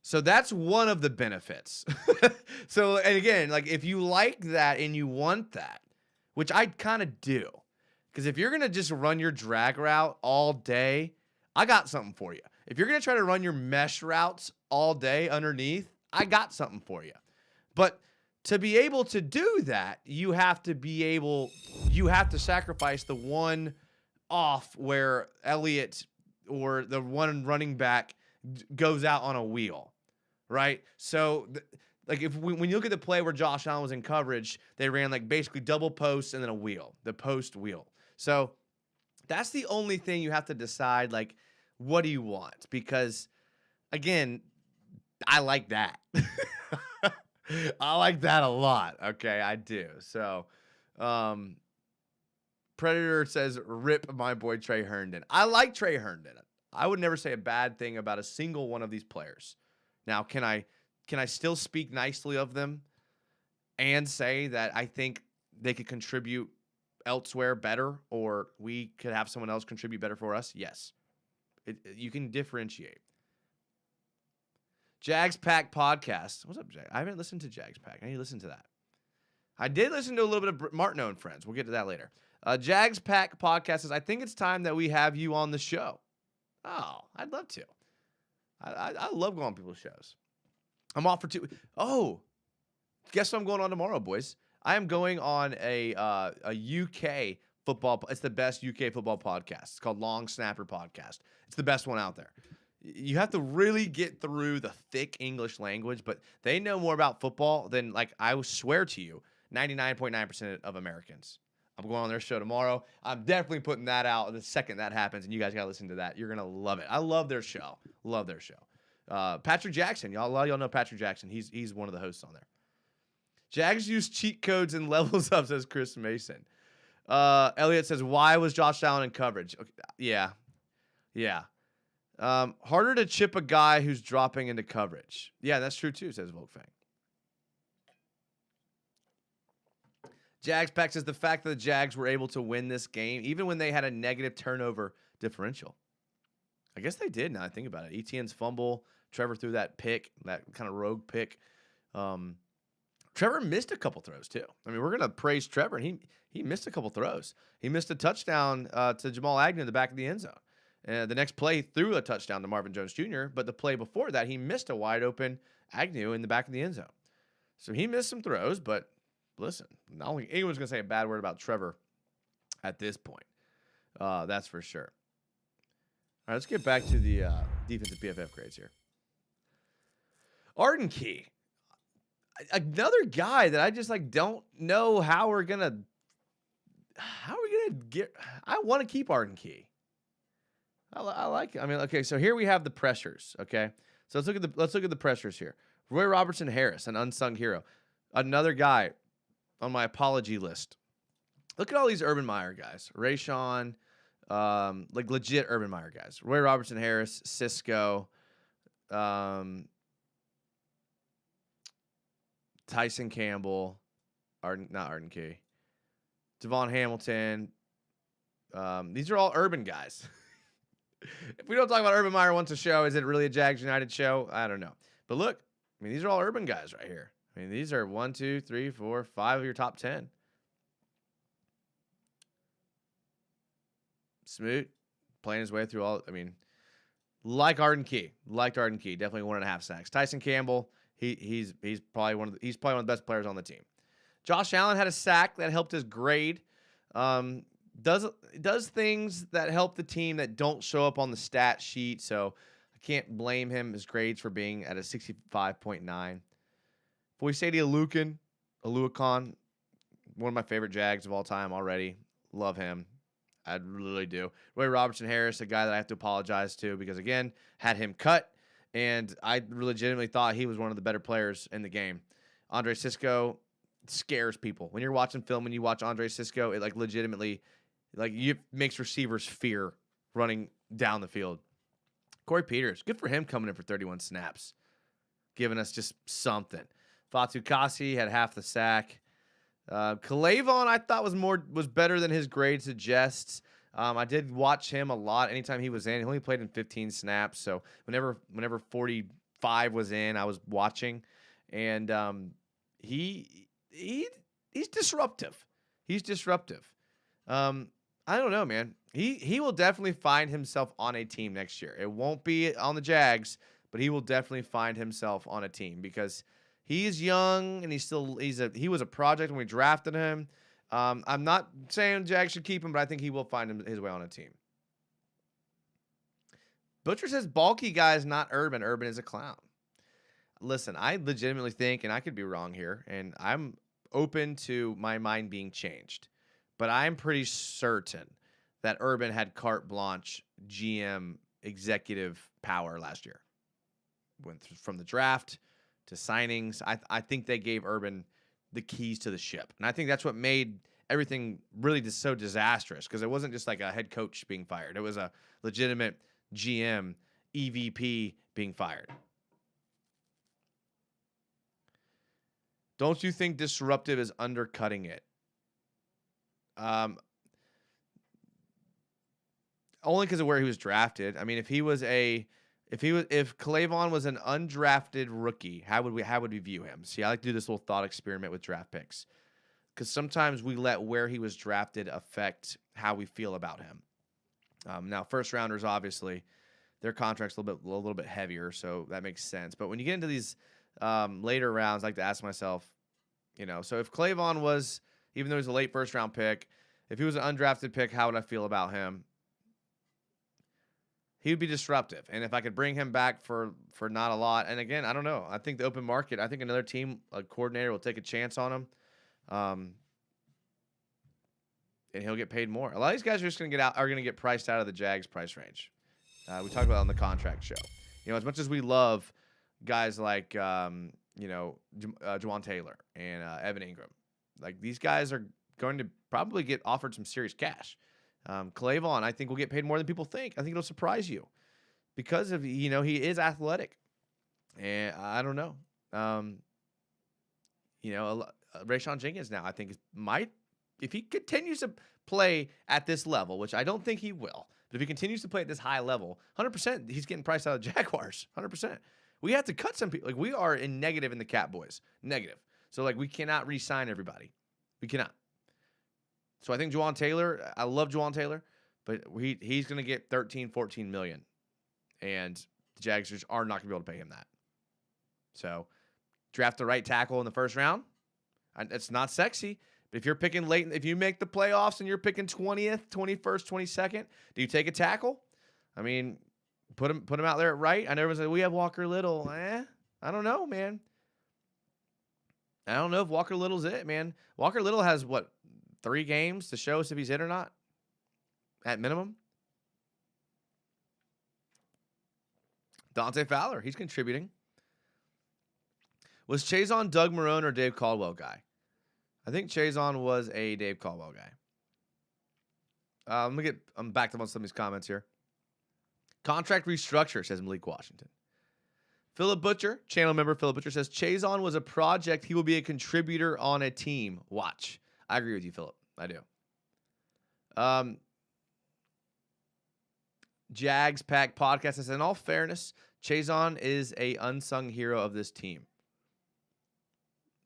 So that's one of the benefits. So, and again, like if you like that and you want that, which I kind of do, because if you're going to just run your drag route all day, I got something for you. If you're going to try to run your mesh routes all day underneath, I got something for you. But to be able to do that, you have to sacrifice the one off where Elliott or the one running back goes out on a wheel. Right? So, when you look at the play where Josh Allen was in coverage, they ran like basically double posts and then a wheel, the post wheel. So, that's the only thing you have to decide, like, what do you want? Because, again, I like that. I like that a lot. Okay, I do. So, Predator says, rip my boy Trey Herndon. I like Trey Herndon. I would never say a bad thing about a single one of these players. Now, can I still speak nicely of them and say that I think they could contribute elsewhere better, or we could have someone else contribute better for us? Yes. You can differentiate. Jags Pack podcast. What's up, Jag? I haven't listened to Jags Pack. I need to listen to that. I did listen to a little bit of Martineau and Friends. We'll get to that later. Jags Pack podcast says, I think it's time that we have you on the show. Oh, I'd love to. I love going on people's shows. I'm off for 2. Oh, guess what I'm going on tomorrow, boys? I am going on a UK football. It's the best UK football podcast. It's called Long Snapper Podcast. It's the best one out there. You have to really get through the thick English language, but they know more about football than, like, I swear to you, 99.9% of Americans. I'm going on their show tomorrow. I'm definitely putting that out the second that happens, and you guys got to listen to that. You're going to love it. I love their show. Love their show. Patrick Jackson. A lot of y'all know Patrick Jackson. He's one of the hosts on there. Jags use cheat codes and levels up, says Chris Mason. Elliot says, why was Josh Allen in coverage? Okay, yeah. Harder to chip a guy who's dropping into coverage. Yeah, that's true too, says Volkfang. Jags Pack says the fact that the Jags were able to win this game, even when they had a negative turnover differential. I guess they did now I think about it. Etienne's fumble, Trevor threw that pick, that kind of rogue pick. Trevor missed a couple throws too. I mean, we're going to praise Trevor, and he missed a couple throws. He missed a touchdown to Jamal Agnew in the back of the end zone. And the next play threw a touchdown to Marvin Jones Jr., but the play before that, he missed a wide open Agnew in the back of the end zone. So he missed some throws, but listen, I don't think anyone's going to say a bad word about Trevor at this point. That's for sure. All right, let's get back to the defensive PFF grades here. Arden Key. Another guy that I just don't know how we're going to get. I want to keep Arden Key. I like it. I mean, okay, so here we have the pressures, okay? So let's look at the pressures here. Roy Robertson Harris, an unsung hero, another guy on my apology list. Look at all these Urban Meyer guys. Rayshawn, like legit Urban Meyer guys. Roy Robertson Harris, Cisco, Tyson Campbell, not Arden Key, Devon Hamilton. These are all Urban guys. If we don't talk about Urban Meyer once a show, is it really a Jags United show? I don't know. But look, I mean, these are all Urban guys right here. I mean, these are 1, 2, 3, 4, 5 of your top 10. Smoot playing his way through all. I mean, liked Arden Key. Definitely 1.5 sacks. Tyson Campbell. He's probably one of the best players on the team. Josh Allen had a sack that helped his grade. Does things that help the team that don't show up on the stat sheet. So I can't blame him his grades for being at a 65.9. Foyesade Aluakon, one of my favorite Jags of all time already. Love him. I really do. Roy Robertson Harris, a guy that I have to apologize to because, again, had him cut, and I legitimately thought he was one of the better players in the game. Andre Cisco scares people. When you're watching film and you watch Andre Cisco, it legitimately makes receivers fear running down the field. Corey Peters, good for him coming in for 31 snaps, giving us just something. Fatu Kasi had half the sack. Calavon, I thought was better than his grade suggests. I did watch him a lot. Anytime he was in, he only played in 15 snaps. So whenever 45 was in, I was watching, and he's disruptive. He's disruptive. I don't know, man. He will definitely find himself on a team next year. It won't be on the Jags, but he will definitely find himself on a team because he's young and he was a project when we drafted him. I'm not saying Jags should keep him, but I think he will find his way on a team. Butcher says bulky guys, not Urban. Urban is a clown. Listen, I legitimately think, and I could be wrong here, and I'm open to my mind being changed, but I'm pretty certain that Urban had carte blanche GM executive power last year. Went from the draft to signings. I think they gave Urban the keys to the ship. And I think that's what made everything really just so disastrous, because it wasn't just like a head coach being fired. It was a legitimate GM, EVP being fired. Don't you think disruptive is undercutting it? Only because of where he was drafted. I mean, if Calavon was an undrafted rookie, how would we view him? See, I like to do this little thought experiment with draft picks, because sometimes we let where he was drafted affect how we feel about him. Now, first rounders, obviously, their contract's a little bit heavier, so that makes sense. But when you get into these later rounds, I like to ask myself, so if Calavon was, even though he's a late first round pick, if he was an undrafted pick, how would I feel about him? He would be disruptive. And if I could bring him back for not a lot, and again, I don't know. I think the open market, I think another team, a coordinator, will take a chance on him. And he'll get paid more. A lot of these guys are just going to get priced out of the Jags price range. We talked about it on the contract show. As much as we love guys like, Jawan Taylor and Evan Ingram, like these guys are going to probably get offered some serious cash. Calavon, I think, will get paid more than people think. I think it'll surprise you because of, he is athletic. And I don't know. Rayshawn Jenkins now, I think, if he continues to play at this level, which I don't think he will, but if he continues to play at this high level, 100%, he's getting priced out of the Jaguars. 100%. We have to cut some people. Like, we are in negative in the cap boys. Negative. So, we cannot re-sign everybody. We cannot. So I think Jawan Taylor, I love Jawan Taylor, but he's going to get $13-14 million. And the Jags just are not going to be able to pay him that. So draft the right tackle in the first round. It's not sexy, but if you're picking late, if you make the playoffs and you're picking 20th, 21st, 22nd, do you take a tackle? I mean, put him out there at right. I know everyone's like, we have Walker Little. I don't know, man. I don't know if Walker Little's it, man. Walker Little has, 3 games to show us if he's it or not, at minimum. Dante Fowler, he's contributing. Was Chazon Doug Marrone or Dave Caldwell guy? I think Chazon was a Dave Caldwell guy. I'm back to some of these comments here. Contract restructure, says Malik Washington. Philip Butcher, channel member Philip Butcher, says Chazon was a project. He will be a contributor on a team. Watch. I agree with you, Philip. I do. Jags Pack Podcast says, in all fairness, Chazon is a unsung hero of this team.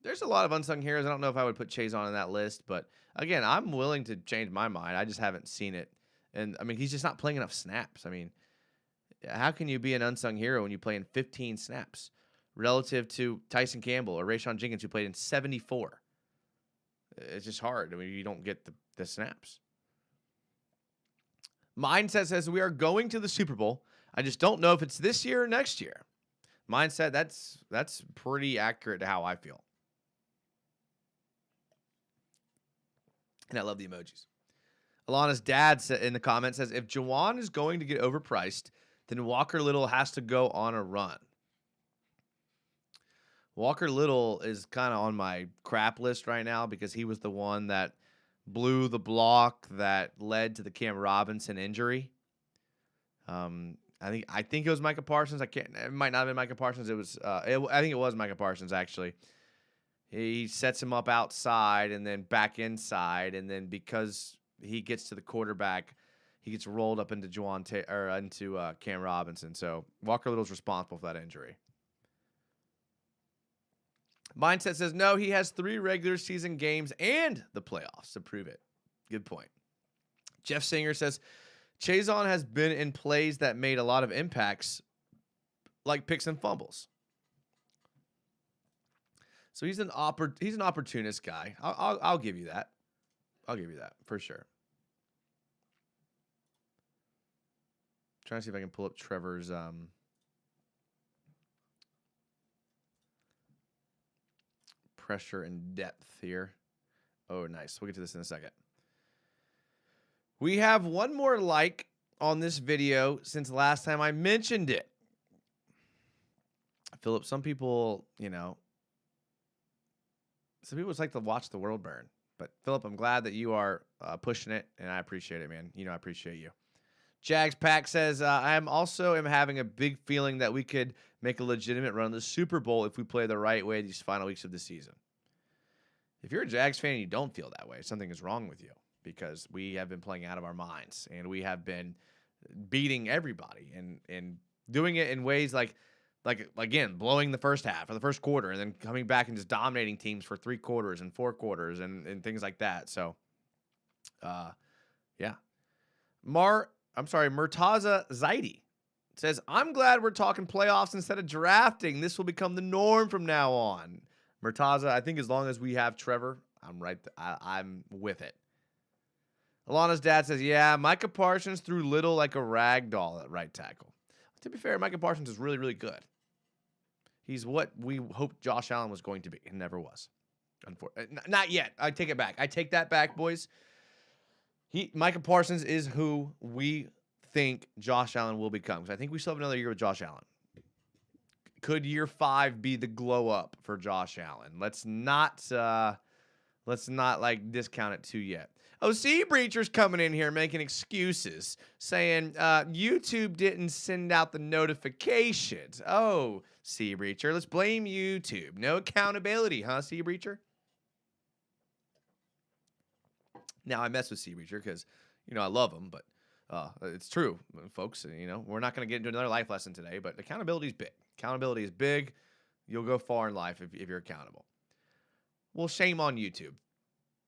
There's a lot of unsung heroes. I don't know if I would put Chazon on that list, but again, I'm willing to change my mind. I just haven't seen it. And I mean, he's just not playing enough snaps. I mean, how can you be an unsung hero when you play in 15 snaps relative to Tyson Campbell or Rayshon Jenkins, who played in 74? It's just hard. I mean, you don't get the snaps. Mindset says we are going to the Super Bowl. I just don't know if it's this year or next year. Mindset, that's pretty accurate to how I feel. And I love the emojis. Alana's dad in the comments says, if Juwan is going to get overpriced, then Walker Little has to go on a run. Walker Little is kind of on my crap list right now because he was the one that blew the block that led to the Cam Robinson injury. I think it was Micah Parsons. It might not have been Micah Parsons. I think it was Micah Parsons actually. He sets him up outside and then back inside, and then because he gets to the quarterback, he gets rolled up into Cam Robinson. So Walker Little's responsible for that injury. Mindset says no. He has 3 regular season games and the playoffs to prove it. Good point. Jeff Singer says Chazon has been in plays that made a lot of impacts, like picks and fumbles. So he's an opportunist guy. I'll give you that. I'll give you that for sure. Trying to see if I can pull up Trevor's pressure and depth here. Oh, nice. We'll get to this in a second. We have one more like on this video since last time I mentioned it. Philip, some people just like to watch the world burn. But, Philip, I'm glad that you are pushing it, and I appreciate it, man. I appreciate you. Jags Pack says, I am having a big feeling that we could make a legitimate run to the Super Bowl if we play the right way these final weeks of the season. If you're a Jags fan and you don't feel that way, something is wrong with you because we have been playing out of our minds, and we have been beating everybody and doing it in ways like again, blowing the first half or the first quarter and then coming back and just dominating teams for 3 quarters and 4 quarters and things like that. So, yeah. Murtaza Zaidi says, I'm glad we're talking playoffs instead of drafting. This will become the norm from now on. Murtaza, I think as long as we have Trevor, I'm with it. Alana's dad says, yeah, Micah Parsons threw Little like a rag doll at right tackle. To be fair, Micah Parsons is really, really good. He's what we hoped Josh Allen was going to be and never was. Not yet. I take it back. I take that back, boys. Micah Parsons is who we think Josh Allen will become. Because I think we still have another year with Josh Allen. Could year 5 be the glow up for Josh Allen? Let's not discount it too yet. Oh, Sea Breacher's coming in here making excuses, saying YouTube didn't send out the notifications. Oh, Sea Breacher, let's blame YouTube. No accountability, huh, Sea Breacher? Now, I mess with Sea Breacher because, I love him, but it's true, folks. We're not going to get into another life lesson today, but accountability is big. Accountability is big. You'll go far in life if you're accountable. Well, shame on YouTube.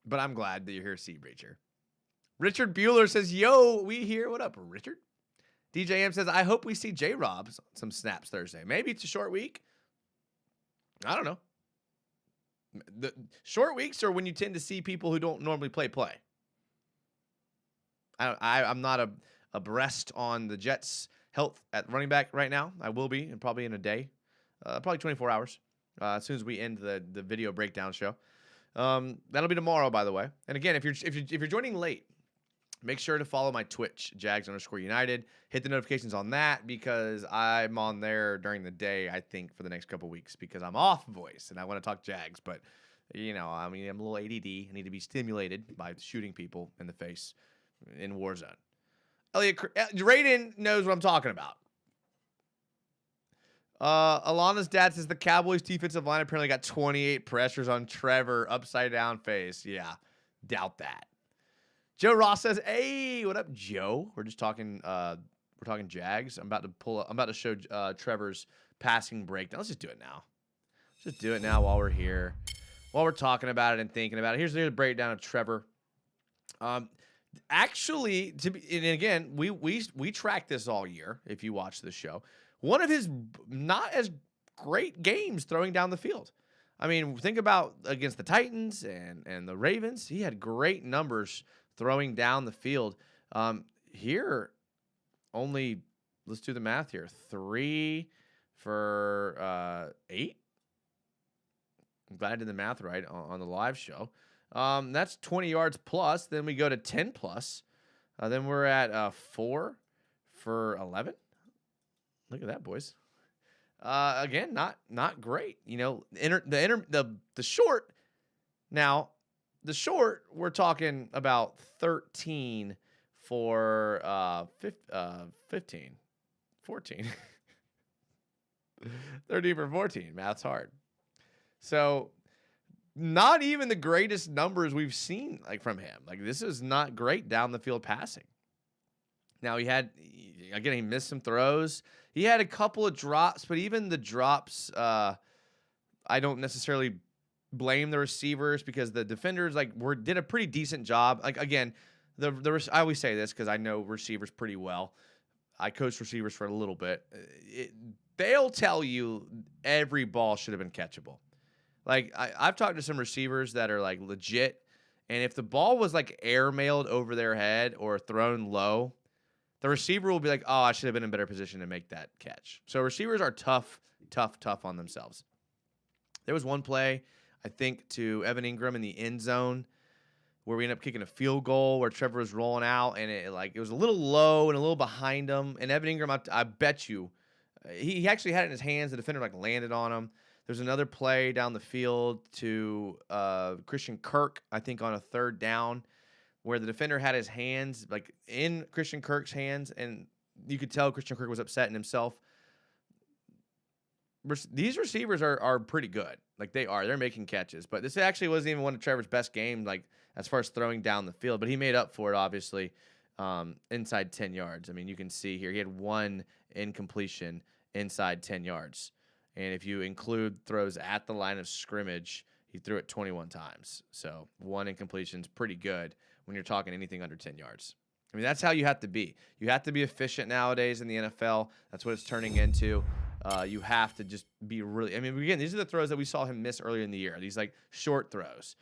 But I'm glad that you're here, Sea Breacher. Richard Bueller says, yo, we here. What up, Richard? DJ M says, I hope we see J-Rob some snaps Thursday. Maybe it's a short week. I don't know. The short weeks are when you tend to see people who don't normally play. I'm not abreast on the Jets' health at running back right now. I will be, and probably in a day. Probably 24 hours. As soon as we end the video breakdown show. That'll be tomorrow, by the way. And again, if you're joining late, Make sure to follow my Twitch, Jags_United. Hit the notifications on that because I'm on there during the day, I think, for the next couple weeks because I'm off voice and I want to talk Jags. But, I mean, I'm a little ADD. I need to be stimulated by shooting people in the face in Warzone. Raiden knows what I'm talking about. Alana's dad says the Cowboys defensive line apparently got 28 pressures on Trevor upside down face. Yeah, doubt that. Joe Ross says, "Hey, what up, Joe? We're just talking. We're talking Jags. I'm about to show Trevor's passing breakdown. Let's just do it now. Let's just do it now while we're here, while we're talking about it and thinking about it. Here's the breakdown of Trevor. Actually, and again, we track this all year. If you watch the show, one of his not as great games throwing down the field. I mean, think about against the Titans and the Ravens. He had great numbers throwing down the field. Here, only, let's do the math here. 3 for 8. I'm glad I did the math right on the live show. That's 20 yards plus. Then we go to 10 plus. Then we're at 4 for 11. Look at that, boys. Again, not great. The short. Now, the short, we're talking about 13 for 15, 14. 13 for 14. Math's hard. So, not even the greatest numbers we've seen from him. This is not great down the field passing. Now, he missed some throws. He had a couple of drops, but even the drops, I don't necessarily blame the receivers because the defenders did a pretty decent job. Again, I always say this because I know receivers pretty well. I coached receivers for a little bit. They'll tell you every ball should have been catchable. I've talked to some receivers that are legit, and if the ball was airmailed over their head or thrown low, the receiver will be like, "Oh, I should have been in a better position to make that catch." So receivers are tough on themselves. There was one play, I think, to Evan Ingram in the end zone where we ended up kicking a field goal where Trevor was rolling out, and it was a little low and a little behind him. And Evan Ingram, I bet you, he actually had it in his hands. The defender landed on him. There's another play down the field to Christian Kirk, I think, on a third down, where the defender had his hands in Christian Kirk's hands, and you could tell Christian Kirk was upset in himself. These receivers are pretty good. They're making catches. But this actually wasn't even one of Trevor's best games, as far as throwing down the field. But he made up for it, obviously, inside 10 yards. I mean, you can see here he had one incompletion inside 10 yards. And if you include throws at the line of scrimmage, he threw it 21 times. So one incompletion is pretty good when you're talking anything under 10 yards. I mean, that's how you have to be. You have to be efficient nowadays in the NFL. That's what it's turning into. You have to just be really – I mean, again, these are the throws that we saw him miss earlier in the year. These, short throws.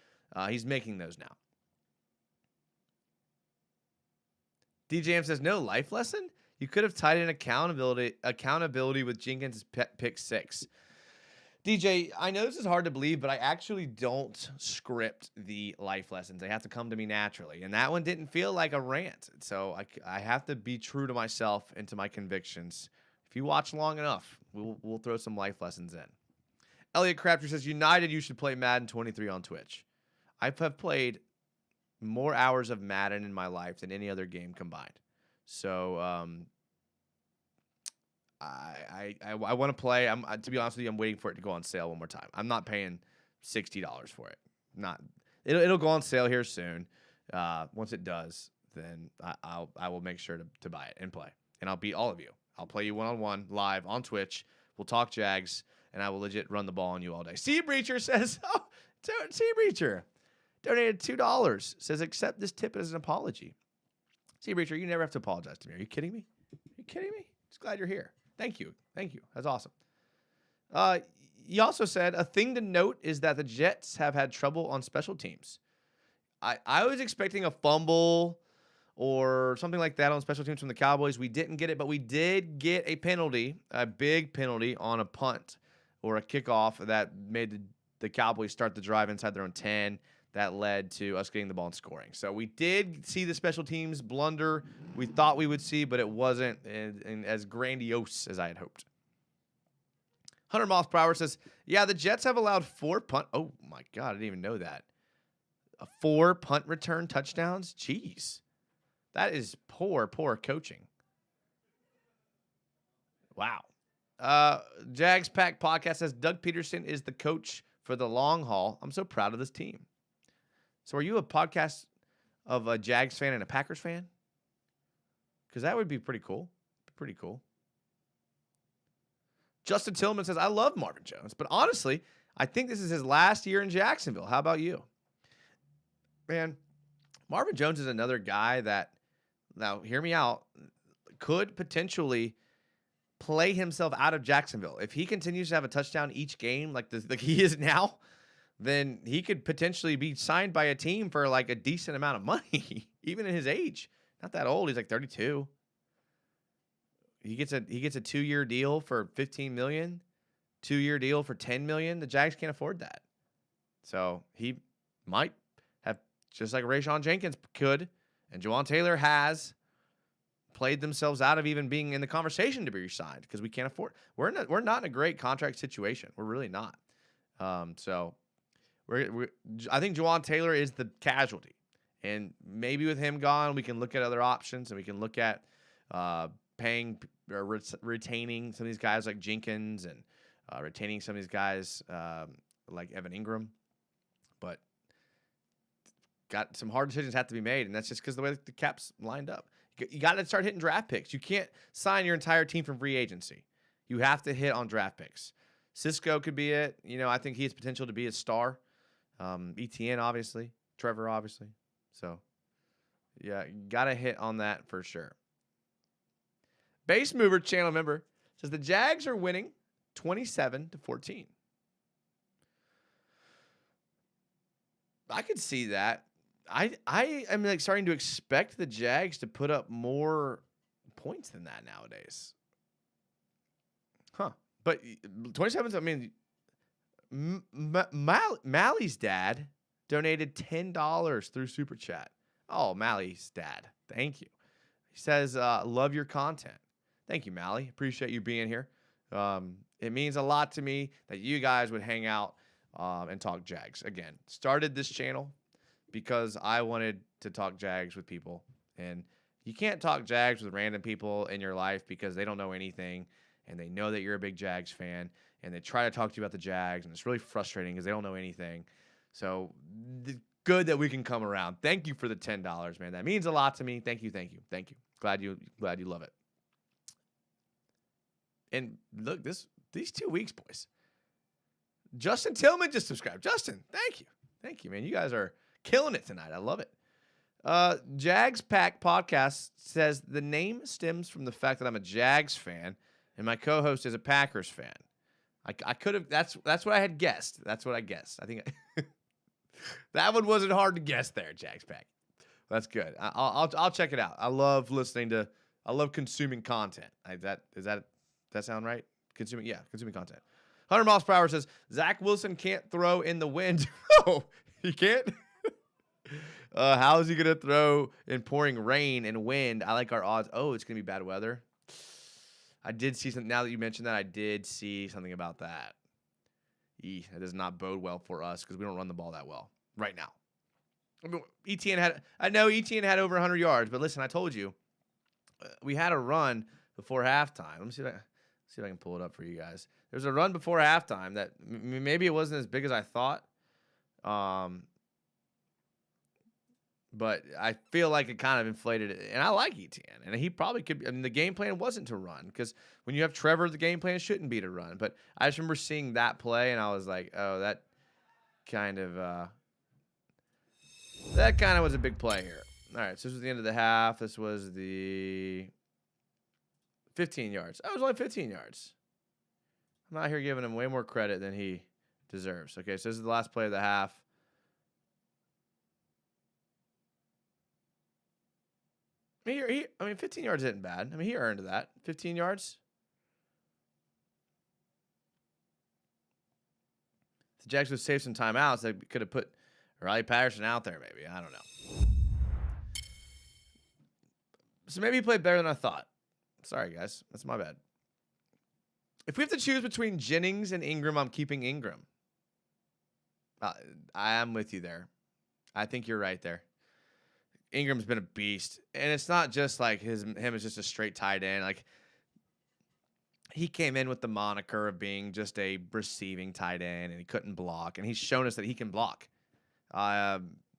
He's making those now. DJM says, no life lesson? You could have tied in accountability with Jenkins' pick 6. DJ, I know this is hard to believe, but I actually don't script the life lessons. They have to come to me naturally. And that one didn't feel like a rant. So I have to be true to myself and to my convictions. If you watch long enough, we'll throw some life lessons in. Elliot Crabtree says, United, you should play Madden 23 on Twitch. I have played more hours of Madden in my life than any other game combined. So I want to play. To be honest with you, I'm waiting for it to go on sale one more time. I'm not paying $60 for it. It'll go on sale here soon. Once it does, then I will make sure to buy it and play. And I'll beat all of you. I'll play you one-on-one live on Twitch. We'll talk Jags, and I will legit run the ball on you all day. Sea Breacher says, Sea Breacher donated $2. Says, accept this tip as an apology. Sea Breacher, you never have to apologize to me. Are you kidding me? Just glad you're here. Thank you. That's awesome. He also said, a thing to note is that the Jets have had trouble on special teams. I was expecting a fumble or something like that on special teams from the Cowboys. We didn't get it, but we did get a penalty, a big penalty on a punt or a kickoff that made the Cowboys start the drive inside their own 10. that led to us getting the ball and scoring. So we did see the special teams blunder we thought we would see, but it wasn't as grandiose as I had hoped. 100 miles per hour says, yeah, the Jets have allowed 4 punt. Oh, my God, I didn't even know that. 4 punt return touchdowns? Jeez. That is poor coaching. Wow. Jags Pack Podcast says, Doug Peterson is the coach for the long haul. I'm so proud of this team. So are you a podcast of a Jags fan and a Packers fan? Because that would be pretty cool. Pretty cool. Justin Tillman says, I love Marvin Jones, but honestly, I think this is his last year in Jacksonville. How about you? Man, Marvin Jones is another guy that, now hear me out, could potentially play himself out of Jacksonville. If he continues to have a touchdown each game like he is now, then he could potentially be signed by a team for like a decent amount of money, even in his age. Not that old. He's like 32. He gets a 2-year deal for $15 million, 2-year deal for $10 million. The Jags can't afford that. So he might have, just like Rayshon Jenkins could, and Jawan Taylor has, played themselves out of even being in the conversation to be re-signed because we can't afford. We're not in a great contract situation. We're really not. So I think Jawan Taylor is the casualty, and maybe with him gone, we can look at other options and we can look at paying or retaining some of these guys like Jenkins and retaining some of these guys like Evan Ingram. But got some hard decisions have to be made, and that's just because the way the cap's lined up. You got to start hitting draft picks. You can't sign your entire team from free agency. You have to hit on draft picks. Cisco could be it. I think he has potential to be a star. ETN, obviously. Trevor, obviously. So, yeah, got to hit on that for sure. Base Mover channel member says the Jags are winning 27-14. I could see that. I am like starting to expect the Jags to put up more points than that nowadays. Huh. But 27, I mean, Mally's dad donated $10 through Super Chat. Oh, Mally's dad. Thank you. He says, love your content. Thank you, Mally. Appreciate you being here. It means a lot to me that you guys would hang out and talk Jags. Again, started this channel because I wanted to talk Jags with people. And you can't talk Jags with random people in your life because they don't know anything, and they know that you're a big Jags fan, and they try to talk to you about the Jags, and it's really frustrating because they don't know anything. So good that we can come around. Thank you for the $10, man. That means a lot to me. Thank you. Glad you love it. And look, these 2 weeks, boys. Justin Tillman just subscribed. Justin, thank you, man. You guys are killing it tonight. I love it. Jags Pack Podcast says the name stems from the fact that I'm a Jags fan and my co-host is a Packers fan. I could have. That's what I had guessed. That's what I guessed. I think that one wasn't hard to guess there, Jags Pack. That's good. I'll check it out. I love listening to. I love consuming content. Does that sound right? Consuming content. 100 miles per hour says Zach Wilson can't throw in the wind. Oh, he can't. How is he going to throw in pouring rain and wind? I like our odds. Oh, it's going to be bad weather. I did see something. Now that you mentioned that, I did see something about that. That does not bode well for us because we don't run the ball that well right now. I know ETN had over 100 yards, but listen, I told you we had a run before halftime. Let me see if I can pull it up for you guys. There's a run before halftime that maybe it wasn't as big as I thought. But I feel like it kind of inflated it. And I like ETN. And he probably could. I mean, the game plan wasn't to run because when you have Trevor, the game plan shouldn't be to run. But I just remember seeing that play, and I was like, oh, that kind of was a big play here. All right, so this was the end of the half. This was the 15 yards. That was only 15 yards. I'm out here giving him way more credit than he deserves. Okay, so this is the last play of the half. I mean, 15 yards isn't bad. I mean, he earned that. 15 yards. If the Jags would save some timeouts, they could have put Riley Patterson out there, maybe. I don't know. So maybe he played better than I thought. Sorry, guys. That's my bad. If we have to choose between Jennings and Ingram, I'm keeping Ingram. I am with you there. I think you're right there. Ingram's been a beast. And it's not just like him as just a straight tight end. Like, he came in with the moniker of being just a receiving tight end, and he couldn't block. And he's shown us that he can block.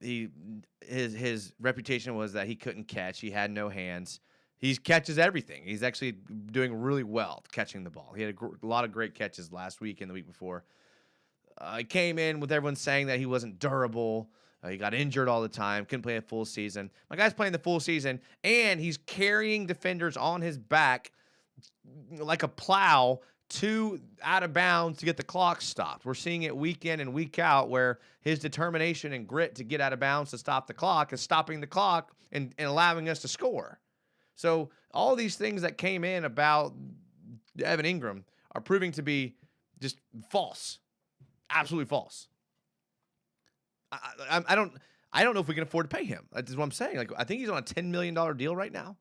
His reputation was that he couldn't catch. He had no hands. He catches everything. He's actually doing really well catching the ball. He had a lot of great catches last week and the week before. He came in with everyone saying that he wasn't durable. He got injured all the time. Couldn't play a full season. My guy's playing the full season, and he's carrying defenders on his back like a plow to out of bounds to get the clock stopped. We're seeing it week in and week out where his determination and grit to get out of bounds to stop the clock is stopping the clock and allowing us to score. So all these things that came in about Evan Ingram are proving to be just false. Absolutely false. I don't know if we can afford to pay him. That's what I'm saying. Like, I think he's on a $10 million deal right now.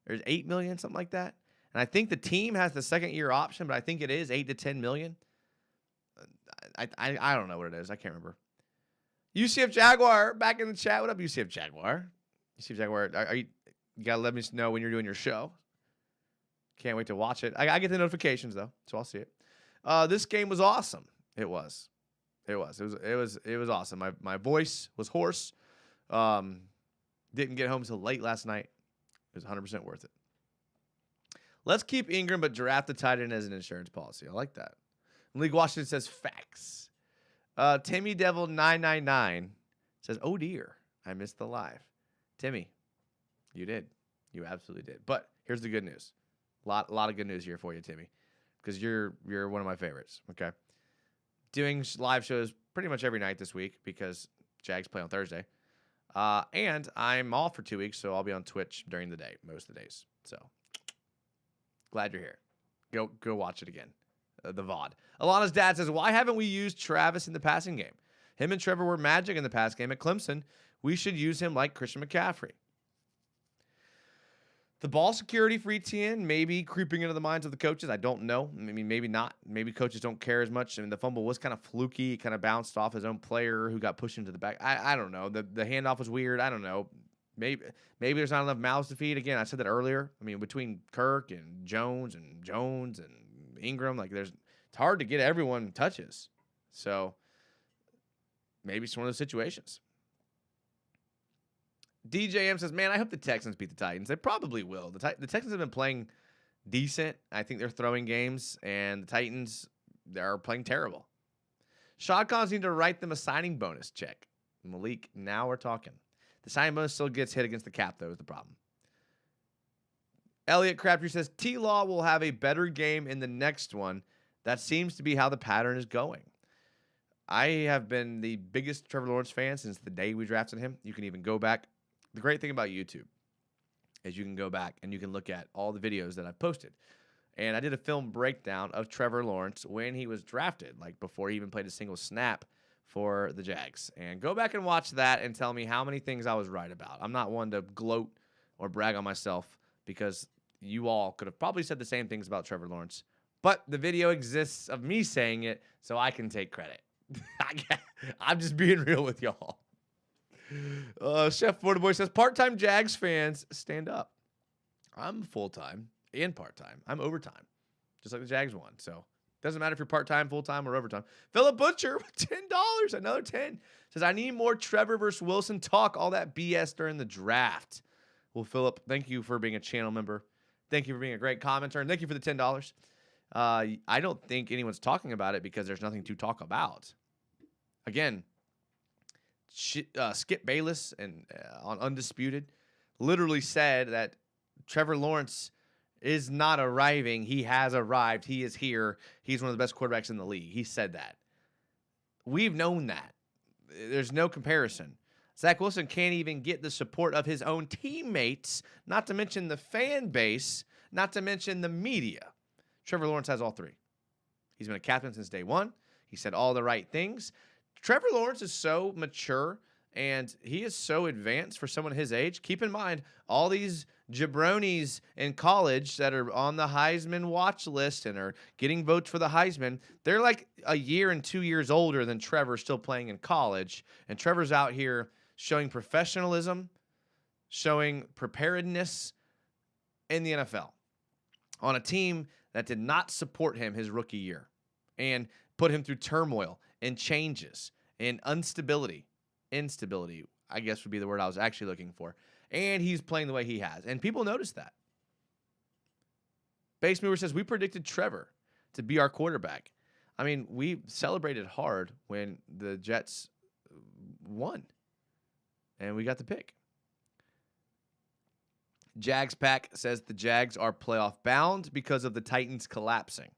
There's $8 million, something like that. And I think the team has the second year option, but I think it is $8 to $10 million. I don't know what it is. I can't remember. UCF Jaguar back in the chat. What up, UCF Jaguar? UCF Jaguar. You gotta let me know when you're doing your show. Can't wait to watch it. I get the notifications though, so I'll see it. This game was awesome. It was awesome. My voice was hoarse. Didn't get home till late last night. It was 100% worth it. Let's keep Ingram, but draft the tight end as an insurance policy. I like that. League Washington says facts. Timmy Devil 999 says, "Oh dear, I missed the live." Timmy, you did. You absolutely did. But here's the good news. A lot of good news here for you, Timmy, because you're one of my favorites. Okay. Doing live shows pretty much every night this week because Jags play on Thursday. And I'm off for 2 weeks, so I'll be on Twitch during the day, most of the days. So glad you're here. Go watch it again. The VOD. Alana's dad says, "Why haven't we used Travis in the passing game? Him and Trevor were magic in the pass game at Clemson. We should use him like Christian McCaffrey." The ball security for ETN may be creeping into the minds of the coaches. I don't know. I mean, maybe not. Maybe coaches don't care as much. I mean, the fumble was kind of fluky. It kind of bounced off his own player who got pushed into the back. I don't know. The handoff was weird. I don't know. Maybe there's not enough mouths to feed. Again, I said that earlier. I mean, between Kirk and Jones and Ingram, like it's hard to get everyone touches. So maybe it's one of those situations. DJM says, "Man, I hope the Texans beat the Titans. They probably will. The Texans have been playing decent. I think they're throwing games, and the Titans, they're playing terrible." Shad Khans need to write them a signing bonus check. Malik, now we're talking. The signing bonus still gets hit against the cap, though, is the problem. Elliot Crabtree says, "T-Law will have a better game in the next one. That seems to be how the pattern is going." I have been the biggest Trevor Lawrence fan since the day we drafted him. You can even go back. The great thing about YouTube is you can go back and you can look at all the videos that I've posted. And I did a film breakdown of Trevor Lawrence when he was drafted, like before he even played a single snap for the Jags. And go back and watch that and tell me how many things I was right about. I'm not one to gloat or brag on myself because you all could have probably said the same things about Trevor Lawrence. But the video exists of me saying it so I can take credit. I'm just being real with y'all. Chef Boy says, "Part-time Jags fans, stand up." I'm full-time and part-time. I'm overtime, just like the Jags won. So doesn't matter if you're part-time, full-time, or overtime. Philip Butcher with $10, another 10, says, "I need more Trevor versus Wilson talk. All that BS during the draft." Well, Philip, thank you for being a channel member. Thank you for being a great commenter, and thank you for the $10. I don't think anyone's talking about it because there's nothing to talk about. Again, Skip Bayless and on Undisputed literally said that Trevor Lawrence is not arriving. He has arrived. He is here. He's one of the best quarterbacks in the league. He said that. We've known that. There's no comparison. Zach Wilson can't even get the support of his own teammates, not to mention the fan base, not to mention the media. Trevor Lawrence has all three. He's been a captain since day one. He said all the right things. Trevor Lawrence is so mature and he is so advanced for someone his age. Keep in mind, all these jabronis in college that are on the Heisman watch list and are getting votes for the Heisman, they're like a year and 2 years older than Trevor still playing in college. And Trevor's out here showing professionalism, showing preparedness in the NFL on a team that did not support him his rookie year and put him through turmoil and changes and instability, I guess would be the word I was actually looking for. And he's playing the way he has. And people notice that. Base Mover says, we predicted Trevor to be our quarterback. I mean, we celebrated hard when the Jets won. And we got the pick. Jags Pack says the Jags are playoff bound because of the Titans collapsing.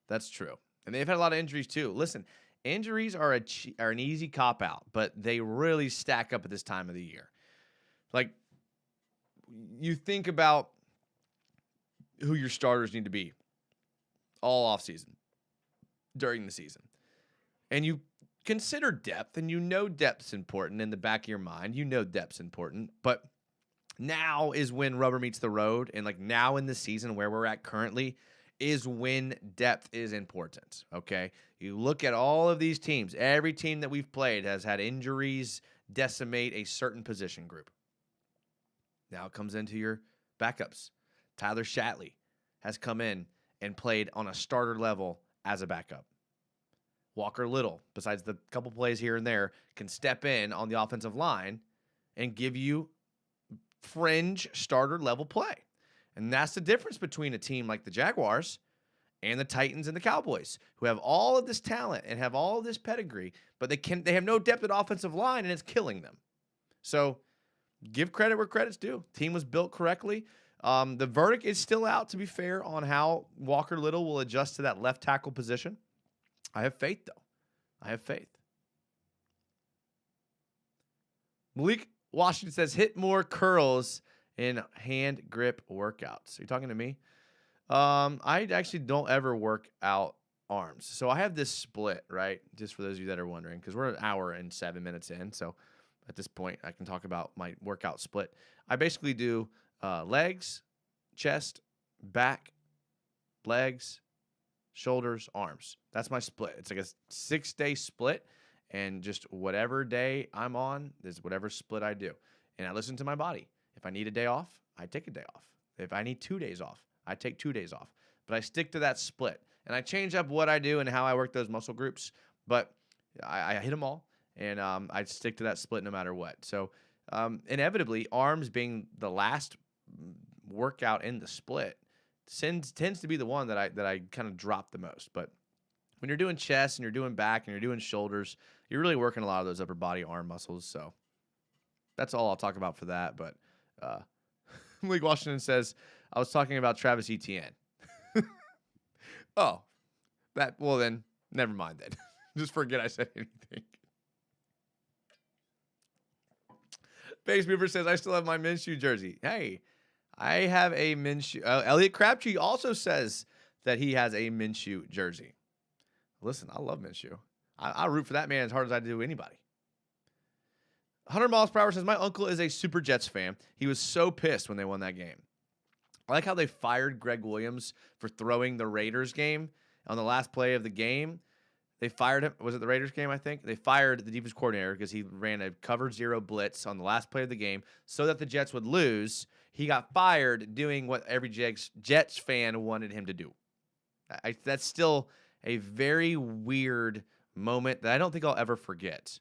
That's true. And they've had a lot of injuries too. Listen, injuries are an easy cop-out, but they really stack up at this time of the year. Like, you think about who your starters need to be all offseason, during the season. And you consider depth, and you know depth's important in the back of your mind. You know depth's important, but now is when rubber meets the road, and like now in the season where we're at currently is when depth is important, okay? You look at all of these teams. Every team that we've played has had injuries decimate a certain position group. Now it comes into your backups. Tyler Shatley has come in and played on a starter level as a backup. Walker Little, besides the couple plays here and there, can step in on the offensive line and give you fringe starter level play. And that's the difference between a team like the Jaguars and the Titans and the Cowboys, who have all of this talent and have all of this pedigree, but they have no depth at offensive line, and it's killing them. So give credit where credit's due. Team was built correctly. The verdict is still out, to be fair, on how Walker Little will adjust to that left tackle position. I have faith, though. I have faith. Malik Washington says, hit more curls in hand grip workouts. Are you talking to me? I actually don't ever work out arms. So I have this split, right? Just for those of you that are wondering, because we're an hour and 7 minutes in. So at this point, I can talk about my workout split. I basically do legs, chest, back, legs, shoulders, arms. That's my split. It's like a 6-day split, and just whatever day I'm on is whatever split I do. And I listen to my body. If I need a day off, I take a day off. If I need 2 days off, I take 2 days off. But I stick to that split. And I change up what I do and how I work those muscle groups. But I hit them all, and I stick to that split no matter what. So inevitably, arms being the last workout in the split tends to be the one that I kind of drop the most. But when you're doing chest and you're doing back and you're doing shoulders, you're really working a lot of those upper body arm muscles. So that's all I'll talk about for that. But Malik Washington says, I was talking about Travis Etienne. Oh, well then, never mind then. Just forget I said anything. Base Mover says, I still have my Minshew jersey. Hey, I have a Minshew. Elliot Crabtree also says that he has a Minshew jersey. Listen, I love Minshew. I root for that man as hard as I do anybody. 100 miles per hour says, my uncle is a Super Jets fan. He was so pissed when they won that game. I like how they fired Greg Williams for throwing the Raiders game on the last play of the game. They fired him. Was it the Raiders game, I think? They fired the defense coordinator because he ran a cover 0 blitz on the last play of the game so that the Jets would lose. He got fired doing what every Jets fan wanted him to do. That's still a very weird moment that I don't think I'll ever forget.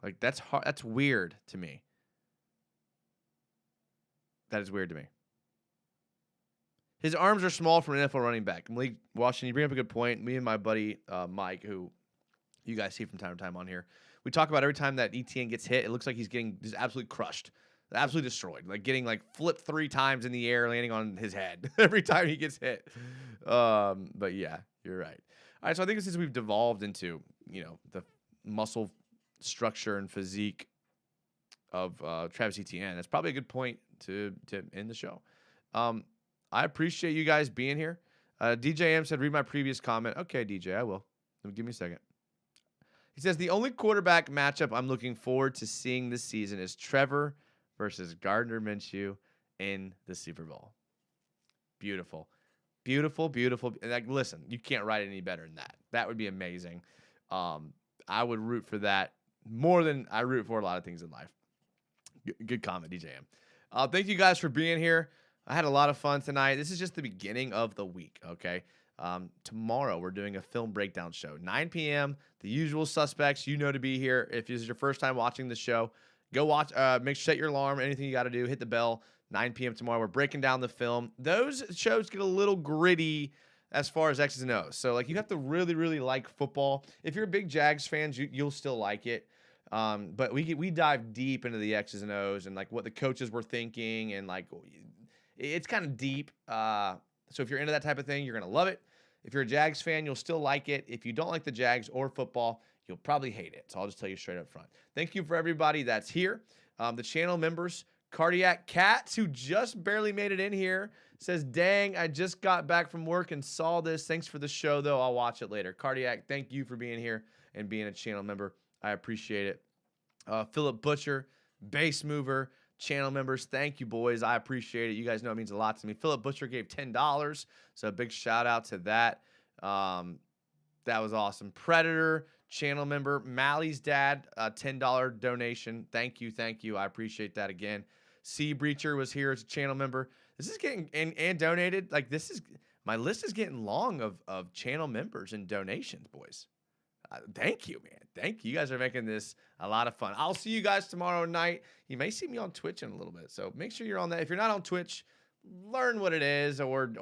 Like, that's hard. That's weird to me. That is weird to me. His arms are small for an NFL running back. Malik Washington, you bring up a good point. Me and my buddy Mike, who you guys see from time to time on here, we talk about every time that Etienne gets hit, it looks like he's getting just absolutely crushed, absolutely destroyed, like getting like flipped 3 times in the air, landing on his head every time he gets hit. But yeah, you're right. All right, so I think since we've devolved into the muscle structure and physique of Travis Etienne, that's probably a good point to end the show. I appreciate you guys being here. DJ M said, read my previous comment. Okay, DJ, I will. Give me a second. He says the only quarterback matchup I'm looking forward to seeing this season is Trevor versus Gardner Minshew in the Super Bowl. Beautiful. Beautiful, beautiful. Like, listen, you can't write any better than that. That would be amazing. I would root for that more than I root for a lot of things in life. Good comment, DJM. Thank you guys for being here. I had a lot of fun tonight. This is just the beginning of the week, okay? Tomorrow, we're doing a film breakdown show. 9 p.m., the usual suspects, you know to be here. If this is your first time watching the show, go watch. Make sure set your alarm, anything you got to do. Hit the bell. 9 p.m. tomorrow. We're breaking down the film. Those shows get a little gritty as far as X's and O's. So, like, you have to really, really like football. If you're a big Jags fan, you'll still like it. But we dive deep into the X's and O's and, like, what the coaches were thinking. And, like, it's kind of deep. So if you're into that type of thing, you're going to love it. If you're a Jags fan, you'll still like it. If you don't like the Jags or football, you'll probably hate it. So I'll just tell you straight up front. Thank you for everybody that's here. The channel members. Cardiac Cats, who just barely made it in here, says, dang, I just got back from work and saw this. Thanks for the show, though. I'll watch it later. Cardiac, thank you for being here and being a channel member. I appreciate it. Philip Butcher, Base Mover, channel members, thank you, boys. I appreciate it. You guys know it means a lot to me. Philip Butcher gave $10, so a big shout out to that. That was awesome. Predator, channel member, Mally's dad, $10 donation. Thank you, thank you. I appreciate that again. Sea Breacher was here as a channel member. This is getting and donated. Like, this is my list is getting long of channel members and donations, boys. Thank you, man. Thank you. You guys are making this a lot of fun. I'll see you guys tomorrow night. You may see me on Twitch in a little bit, so make sure you're on that. If you're not on Twitch, learn what it is, or